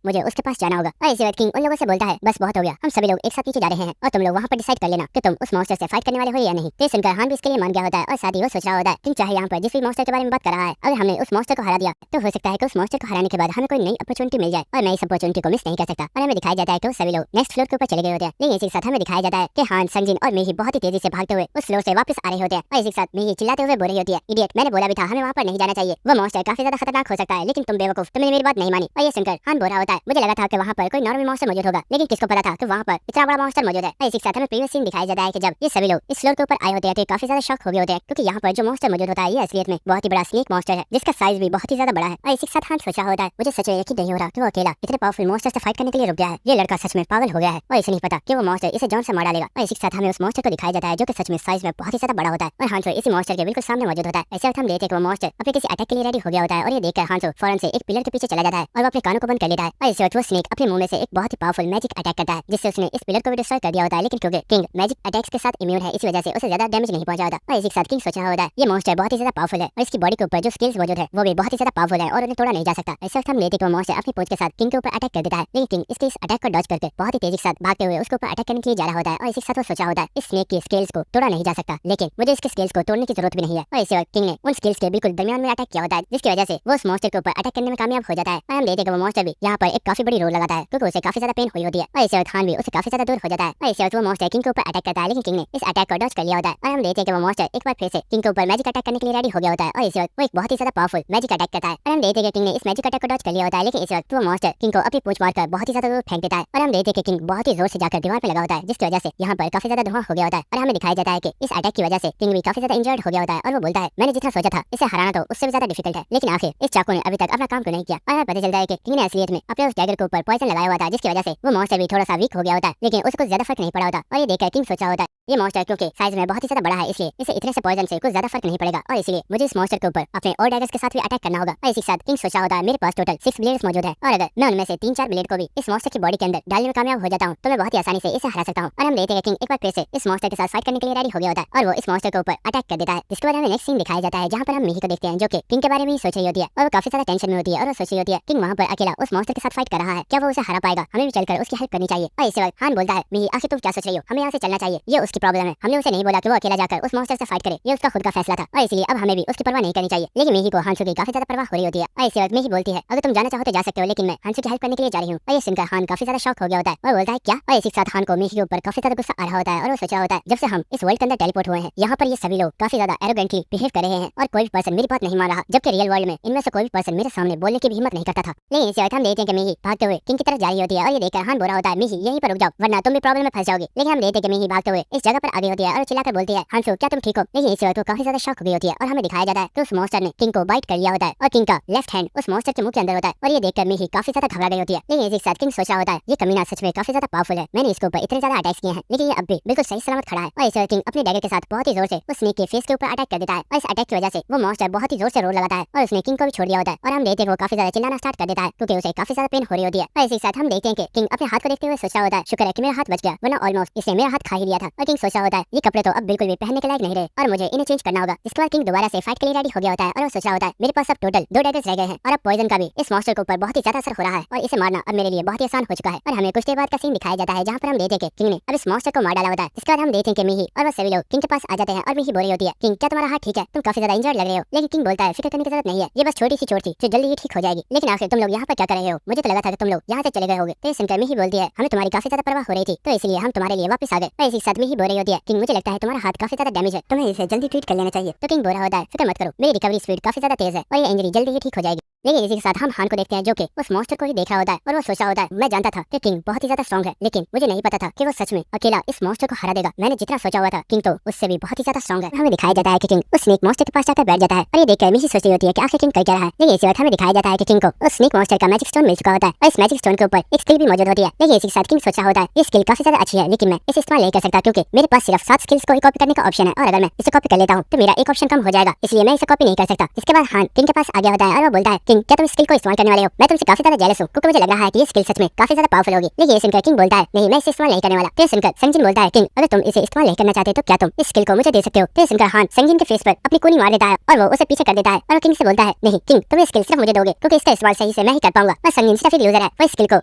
मुझे उसके पास जाना होगा। और इसी बाद किंग उन लोगों से बोलता है बस बहुत हो गया, हम सभी लोग एक साथ नीचे जा रहे हैं और तुम लोग वहाँ पर डिसाइड कर लेना कि तुम उस मॉन्स्टर से फाइट करने वाले हो या नहीं। तो सुनकर हान भी इसके लिए मान गया होता है और साथ ही वो सोच रहा होता है किंग चाहे यहाँ पर जिस भी मॉन्स्टर के बारे में बात कर रहा है, अगर हमने उस मॉन्स्टर को हरा दिया तो हो सकता है कि उस मॉन्स्टर को हराने के बाद हमें कोई नई अपॉर्चुनिटी मिल जाए और मैं इस अपॉर्चुनिटी को मिस नहीं कर सकता। और हमें दिखाया जाता है कि सभी लोग नेक्स्ट फ्लोर के ऊपर चले गए होते हैं। लेकिन इसी के साथ हमें दिखाया जाता है कि हान, संजिन और मेही बहुत ही तेजी से भागते हुए उस फ्लोर से वापस आ रहे होते हैं और इसी के साथ मेही चिल्लाते हुए बोल रही होती है इडियट, मैंने बोला भी था हमें वहाँ पर नहीं जाना चाहिए, वो मॉन्स्टर काफी ज्यादा खतरनाक हो सकता है, लेकिन तुम बेवकूफ, तुमने मेरी बात नहीं मानी। और ये सुनकर हान बोल रहा होता है मुझे लगा था कि वहाँ पर कोई नॉर्मल मॉन्स्टर मौजूद होगा, लेकिन किसको पता था कि वहाँ पर इतना बड़ा मॉन्स्टर मौजूद है। और इसी के साथ हमें प्रीवियस सीन दिखाया जाता है कि जब ये सभी लोग इस फ्लोर के ऊपर आए होते हैं तो काफी ज्यादा शॉक हो गए होते हैं, क्योंकि यहाँ पर जो मॉन्स्टर मौजूद होता है ये असलियत में बहुत ही बड़ा स्नेक मॉन्स्टर है जिसका साइज भी बहुत ही ज्यादा बड़ा है। और इसी के साथ हान सोचा होता है मुझे सच में यकीन नहीं हो रहा कि वो अकेला इतने पावरफुल मॉन्स्टर से फाइट करने के लिए रुक गया है, ये लड़का सच में पागल हो गया है और इसे नहीं पता कि वो मॉन्स्टर इसे जान से मार डालेगा। और इसी के साथ हमें उस मॉन्स्टर को दिखाया जाता है जो कि सच में साइज में बहुत ही ज्यादा बड़ा होता है और हांसो इसी मॉन्स्टर के बिल्कुल सामने मौजूद होता है। ऐसे वक्त हम देखते हैं कि वो मॉन्स्टर अपने किसी अटैक के लिए रेडी हो गया होता है और ये देखकर हांसो फौरन से एक पिलर के पीछे चला जाता है और वो अपने कानों को बंद कर लेता है। और इसी वक्त वो स्नेक अपने मुंह में से एक बहुत ही पावरफुल मैजिक अटैक करता है जिससे उसने इस पिलर को भी डिस्ट्रॉय कर दिया होता है। लेकिन क्योंकि किंग मैजिक अटैक्स के साथ इम्यून है इसी वजह से उसे ज्यादा डैमेज नहीं पहुंचा होता। और इसी के साथ किंग सोच रहा होता है ये मॉन्स्टर बहुत ही ज्यादा पावरफुल है और इसकी बॉडी के ऊपर जो स्किल्स मौजूद है वो भी बहुत ही ज्यादा पावरफुल है और उन्हें तोड़ा नहीं जा सकता। ऐसे वक्त हम देखते हैं कि वो मॉन्स्टर अपनी पूंछ के साथ किंग के ऊपर अटैक कर देता है, लेकिन किंग इसके इस अटैक को डॉज करके बहुत ही तेजी के साथ भागते हुए उसके ऊपर अटैक करने के लिए जा रहा होता है। और इसी के साथ वो सोचा होता है इस स्नेक की स्किल्स को तोड़ा नहीं जा सकता, लेकिन मुझे इसके स्किल्स को तोड़ने की जरूरत भी नहीं है। और इसी वक्त किंग ने उन स्किल्स के बिल्कुल दरमियान में अटैक किया होता है जिसकी वजह से वो उस मॉन्स्टर के ऊपर अटैक करने में कामयाब हो जाता है। और हम देखते हैं कि वो मॉन्स्टर भी यहाँ पर एक काफी बड़ी रोल लगाता है क्योंकि उसे काफी ज्यादा पेन हुई होती है। और इसी वक्त हान भी उसे काफी ज्यादा दूर हो जाता है और इसी वक्त वो मॉन्स्टर किंग के ऊपर अटैक करता है, लेकिन किंग ने इस अटैक को डॉज कर लिया होता है। और हम देखते हैं कि वो मॉन्स्टर एक बार फिर से किंग के ऊपर मैजिक अटैक करने के लिए रेडी हो गया होता है और इसी वक्त वो एक बहुत ही ज्यादा पावरफुल मैजिक अटैक करता है। और हम देखते हैं कि किंग ने इस मैजिक अटैक को डॉज कर लिया होता है, लेकिन इस वक्त वो मॉन्स्टर किंग को अपनी पूंछ मारकर बहुत ही ज्यादा दूर फेंक देता है। और हम देखते हैं कि किंग बहुत ही जोर से जाकर दीवार पे लगा होता है जिसकी वजह से यहाँ पर काफी ज्यादा धुआं हो गया होता है। और हमें दिखाया जाता है कि इस अटैक की वजह से किंग भी काफी ज्यादा इंजर्ड हो गया होता है और वो बोलता है मैंने जितना सोचा था इसे हराना तो उससे भी ज्यादा डिफिकल्ट है, लेकिन आखिर इस चाकू ने अभी तक अपना काम क्यों नहीं किया। और हमें पता चलता है कि किंग ने असलियत में अपने उस डैगर के ऊपर पॉइजन लगाया हुआ था जिसकी वजह से वो मॉन्स्टर भी थोड़ा सा वीक हो गया होता है, लेकिन उसे कुछ ज्यादा फर्क नहीं पड़ा होता। और ये देखकर किंग सोचा होता है ये मॉन्स्टर क्योंकि साइज में बहुत ही ज्यादा बड़ा है इसलिए इसे इतने से पॉइजन से कुछ ज्यादा फर्क नहीं पड़ेगा और इसलिए मुझे इस मॉन्स्टर के ऊपर अपने और डैगर्स के साथ भी अटैक करना होगा। और इसी के साथ किंग सोचा होता है मेरे पास टोटल 6 ब्लेड्स मौजूद है और अगर मैं उनमें से 3-4 ब्लेड को भी इस मॉन्स्टर की बॉडी के अंदर डालने में कामयाब हो जाता हूँ तो मैं बहुत ही आसानी से इसे हरा सकता हूँ। और हम देखते हैं किंग एक बार फिर से इस मॉन्स्टर के साथ फाइट करने के लिए रेडी हो गया होता है और वो इस मॉन्स्टर के ऊपर अटैक कर देता है, जिसके बाद हमें नेक्स्ट सीन दिखाया जाता है जहाँ पर हम मिही को देखते हैं जो कि किंग के बारे में ही सोच रही होती है और वो काफी ज्यादा टेंशन में होती है और वो सोच रही होती है किंग वहाँ पर अकेला उस मॉन्स्टर के साथ फाइट कर रहा है, क्या वो उसे हरा पाएगा, हमें भी चलकर उसकी हेल्प करनी चाहिए। और इसी वक्त हान बोलता है मिही आखिर तुम क्या सोच रही हो, हमें यहाँ से चलना चाहिए, ये उसकी प्रॉब्लम है, हमने उसे नहीं बोला कि वो अकेला जाकर उस मॉन्स्टर से फाइट करे, ये उसका खुद का फैसला था और इसलिए अब हमें भी उसकी परवाह नहीं करनी चाहिए। लेकिन मिही को हांसू की काफी ज्यादा परवाह हो रही होती है और इसी वक्त मिही बोलती है अगर तुम जाना चाहो तो जा सकते हो, लेकिन मैं हांसू की हेल्प करने के लिए जा रही हूँ। और ये सुनकर हान काफी ज्यादा शॉक हो गया होता है और बोलता है क्या। और इसी के साथ हान को मिही के ऊपर काफी ज्यादा गुस्सा आ रहा होता है और वो सोच रहा होता है जब से हम इस वर्ल्ड के अंदर टेलीपोर्ट हुए हैं यहाँ पर ये सभी लोग काफी ज्यादा एरोगेंटली बिहेव कर रहे हैं और कोई भी पर्सन मेरी बात नहीं मान रहा, जबकि रियल वर्ल्ड में इनमें से कोई भी पर्सन मेरे सामने बोलने की भी हिम्मत नहीं करता था। लेकिन इसी वक्त हम देखते हैं कि मिही भागते हुए किंग की तरफ जा रही होती है और ये देखकर हान बोल रहा होता है मिही यहीं पर रुक जाओ वरना तुम भी प्रॉब्लम में फंस जाओगे। लेकिन हम देखते हैं कि मिही भागते हुए इस जगह पर आ गई होती है और चिल्लाकर बोलती है हांसू क्या तुम ठीक हो। लेकिन इसी वक्त वो काफी ज्यादा शॉक हो गई होती है और हमें दिखाया जाता है कि उस मॉन्स्टर ने किंग को बाइट कर लिया होता है और किंग का लेफ्ट हैंड उस मॉन्स्टर के मुंह के अंदर होता है और ये देखकर मिही काफी ज्यादा घबरा गई होती है। लेकिन इसी के साथ किंग सोचा होता है ये कमीना सच में काफी ज्यादा पावरफुल है, मैंने इसके ऊपर इतने ज्यादा अटैक्स किए हैं लेकिन ये अब भी बिल्कुल सही सलामत खड़ा है। और इस किंग अपने डैगर के साथ बहुत ही जोर से उस स्नेक के फेस के ऊपर अटैक कर देता है और इस अटैक की वजह से वो मॉन्स्टर बहुत ही जोर से रोड लगाता है और उसने किंग को भी छोड़ दिया होता है। और हम देखते हैं वो काफी ज्यादा चिल्लाना स्टार्ट कर देता है क्योंकि उसे काफी ज्यादा पेन हो रही होती है। और इसी के साथ हम देखते हैं कि किंग अपने हाथ को देखते हुए सोचा होता है शुक्र है कि मेरा हाथ बच गया वरना ऑलमोस्ट इसने मेरा हाथ खा ही लिया था। और किंग सोचा होता है ये कपड़े तो अब बिल्कुल भी पहनने के लायक नहीं रहे और मुझे इन्हें चेंज करना होगा। इसके बाद किंग दोबारा से फाइट के लिए रेडी हो गया होता है और वो सोच रहा होता है मेरे पास अब टोटल 2 डैगर्स रह गए हैं और अब पॉइजन का भी इस मॉन्स्टर के ऊपर बहुत ही ज्यादा असर हो रहा है और इसे मारना अब मेरे लिए बहुत ही आसान हो चुका है। और हमें कुछ देर बाद का सीन दिखाया जाता है जहाँ पर हम देखते हैं कि किंग ने अब इस मॉन्स्टर को मार डाला होता है। इसके बाद हम देखते हैं कि मिही और वो सभी लोग किंग के पास आ जाते हैं और मिही बोल रही होती है किंग क्या तुम्हारा हाथ ठीक है, तुम काफी ज्यादा इंजर्ड लग रहे हो। लेकिन किंग बोलता है फिक्र करने की जरूरत नहीं है, ये बस छोटी सी चोट थी जो जल्दी ही ठीक हो जाएगी। लेकिन आखिर तुम लोग यहाँ पर क्या कर रहे हो, मुझे तो लगा था कि तुम लोग यहाँ से चले गए होगे। तो सुनकर मिही बोलती है हमें तुम्हारी काफी ज्यादा परवाह हो रही थी तो इसलिए हम तुम्हारे लिए वापस आ गए। और इसी के साथ मिही बोल रही होती है किंग मुझे लगता है तुम्हारा हाथ काफी ज्यादा डैमेज है, तुम्हें इसे जल्दी ट्रीट कर लेना चाहिए। तो किंग बोल रहा होता है फिक्र मत करो, मेरी रिकवरी स्पीड काफी ज्यादा तेज है और ये इंजरी जल्दी ही ठीक हो जाएगी। लेकिन इसी के साथ हम हान को देखते हैं जो कि उस मॉन्स्टर को ही देख रहा होता है और वो सोचा होता है मैं जानता था कि किंग बहुत ही ज्यादा स्ट्रॉन्ग है लेकिन मुझे नहीं पता था कि वो सच में अकेला इस मॉन्स्टर को हरा देगा। मैंने जितना सोचा हुआ था किंग तो उससे भी बहुत ही ज्यादा स्ट्रॉन्ग है। हमें दिखाया जाता है कि किंग उस स्नेक मॉन्स्टर के पास जाकर बैठ जाता है और ये देखकर मिही सोच रही होती है कि आखिर किंग कर क्या रहा है। लेकिन इसी वक्त हमें दिखाया जाता है कि किंग को उस स्नेक मॉन्स्टर का मैजिक स्टोन मिल चुका होता है और इस मैजिक स्टोन के ऊपर एक स्किल भी मौजूद होती है। लेकिन इसी के साथ किंग सोचा होता है ये स्किल काफी ज्यादा अच्छी है लेकिन मैं इसे इस्तेमाल नहीं कर सकता क्योंकि मेरे पास सिर्फ 7 स्किल्स को कॉपी करने का ऑप्शन है और अगर मैं इसे कॉपी कर लेता हूँ तो मेरा एक ऑप्शन कम हो जाएगा, इसलिए मैं इसे कॉपी नहीं कर सकता। इसके बाद हान किंग के पास आ गया होता है और वो बोलता है किंग क्या तुम स्किल को इस्तेमाल करने वाले हो? मैं तुमसे काफी ज्यादा जेलस हूँ क्योंकि मुझे लग रहा है कि ये स्किल सच में काफी ज्यादा पावरफुल होगी। लेकिन ये सुनकर किंग बोलता है नहीं, मैं इसे इस्तेमाल नहीं करने वाला। तो सुनकर संजिन बोलता है किंग अगर तुम इसे इस्तेमाल नहीं करना चाहते तो क्या तुम इस स्किल को मुझे दे सकते हो? तो सुनकर हान संजिन के फेस पर अपनी कूनी मार देता है और वो उसे पीछे कर देता है और वो किंग से बोलता है नहीं किंग, तुम ये स्किल सिर्फ मुझे दोगे क्योंकि इसका इस्तेमाल सही से मैं ही कर पाऊंगा। और संजिन सिर्फ एक यूजर है, वो स्किल को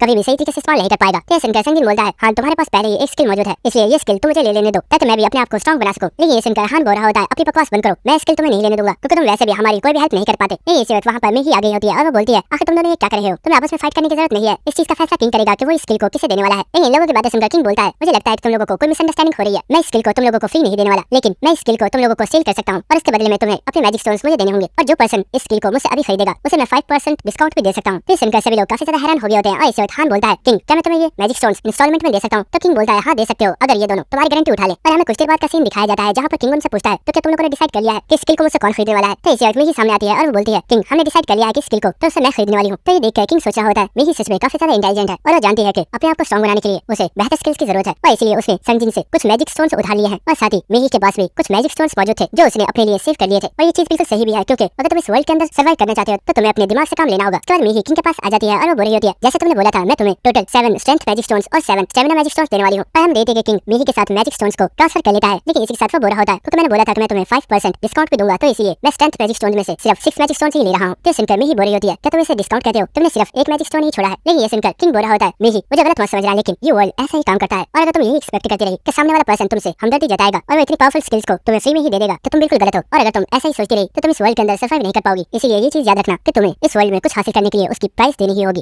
कभी भी सही तरीके से इस्तेमाल नहीं कर पाएगा। तो सुनकर संजिन बोलता है हान तुम्हारे पास पहले ही एक स्किल मौजूद है, इसलिए ये स्किल तुम मुझे ले लेने दो ताकि मैं भी अपने आप को स्ट्रांग बना सकूं। लेकिन ये सुनकर हान बोल रहा होता है अपनी बकवास बंद करो, मैं स्किल तुम्हें नहीं लेने दूंगा क्योंकि तुम वैसे भी हमारी कोई भी हेल्प नहीं कर पाते। ये इसी वक्त वहां पर मैं ही आ गई होती है और वो बोलती है आखिर तुम दोनों ये क्या कर रहे हो? तुम्हें आपस में फाइट करने की जरूरत नहीं है, इस चीज का फैसला किंग करेगा कि वो इस स्किल को किसे देने वाला है। लेकिन इन लोगों की बातें सुनकर किंग बोलता है मुझे लगता है कि तुम लोगों को कोई मिसअंडरस्टैंडिंग हो रही है, मैं इस स्किल को तुम लोगों को फ्री नहीं देने वाला, लेकिन मैं इस स्किल को तुम लोगों को सेल कर सकता हूं और इसके बदले में तुम्हें अपने मैजिक स्टोन्स मुझे देने होंगे और जो पर्सन इस स्किल को मुझसे अभी खरीदेगा उसे मैं 5% डिस्काउंट भी दे सकता हूं। फिर सुनकर सभी लोग काफी ज्यादा हैरान हो गए होते हैं और इस वक्त हान बोलता है किंग क्या मैं तुम्हें ये मैजिक स्टोन्स इंस्टॉलमेंट में दे सकता हूं? तो किंग बोलता है हाँ दे सकते हो अगर ये दोनों तुम्हारी गारंटी उठा ले। और हमें कुछ देर बाद का सीन दिखाया जाता है जहां पर किंग उनसे पूछता है तो क्या तुम लोगों ने डिसाइड कर लिया है कि स्किल को मुझसे कौन खरीदने वाला है? तो इसी वक्त मेही सामने आती है और वो बोलती है किंग हमने डिसाइड कर लिया है कि स्किल को तो उसे मैं खरीदने वाली हूं। तो ये देखकर किंग सोच रहा होता है मेही सच में काफी ज्यादा इंटेलिजेंट है और वो जानती है कि अपने आप को स्ट्रांग बनाने के लिए उसे बेहतर स्किल्स की जरूरत है और इसीलिए उसने संजिन से कुछ मैजिक स्टोन्स उठा लिए हैं और साथ ही मेही के पास भी कुछ मैजिक स्टोन्स मौजूद थे जो उसने अपने लिए सेव कर लिए थे। और ये चीज बिल्कुल सही भी है क्योंकि अगर तुम इस वर्ल्ड के अंदर सर्वाइव करना चाहते हो तो तुम्हें अपने दिमाग से काम लेना होगा। उसके बाद मेही किंग के पास आ जाती है और वो बोल रही होती है जैसे तुमने बोला था मैं तुम्हें टोटल 7 स्ट्रेंथ मैजिक स्टोन्स और 7 स्टैमिना मैजिक स्टोन्स देने वाली हूं। और हम देखते हैं कि किंग मेही के साथ मैजिक स्टोन्स को ट्रांसफर कर लेता है, लेकिन इसी के साथ वो बोल रहा होता है क्योंकि मैंने बोला था कि मैं तुम्हें 5% डिस्काउंट भी दूंगा, तो इसलिए मैं स्ट्रेंथ मैजिक स्टोन में से सिर्फ 6 मैजिक स्टोन्स ही ले रहा हूं। तो सुनकर मेही बोल रही होती है क्या तुम इसे डिस्काउंट कहते हो? तुमने सिर्फ एक मैजिक स्टोन ही छोड़ा है। लेकिन ये सुनकर किंग बोल रहा होता है मेही मुझे गलत मत समझना, लेकिन ये वर्ल्ड ऐसा ही काम करता है और अगर तुम यही एक्सपेक्ट करती रही कि सामने वाला पर्सन तुमसे हमदर्दी जताएगा और वो इतनी पावरफुल स्किल्स को तुम्हें फ्री में ही दे देगा तो तुम बिल्कुल गलत हो। और अगर तुम ऐसा ही सोचती रही तो तुम इस वर्ल्ड के अंदर सर्वाइव नहीं कर पाओगी। इसीलिए ये चीज याद रखना कि तुम्हें इस वर्ल्ड में कुछ हासिल करने के लिए उसकी प्राइस देनी ही होगी।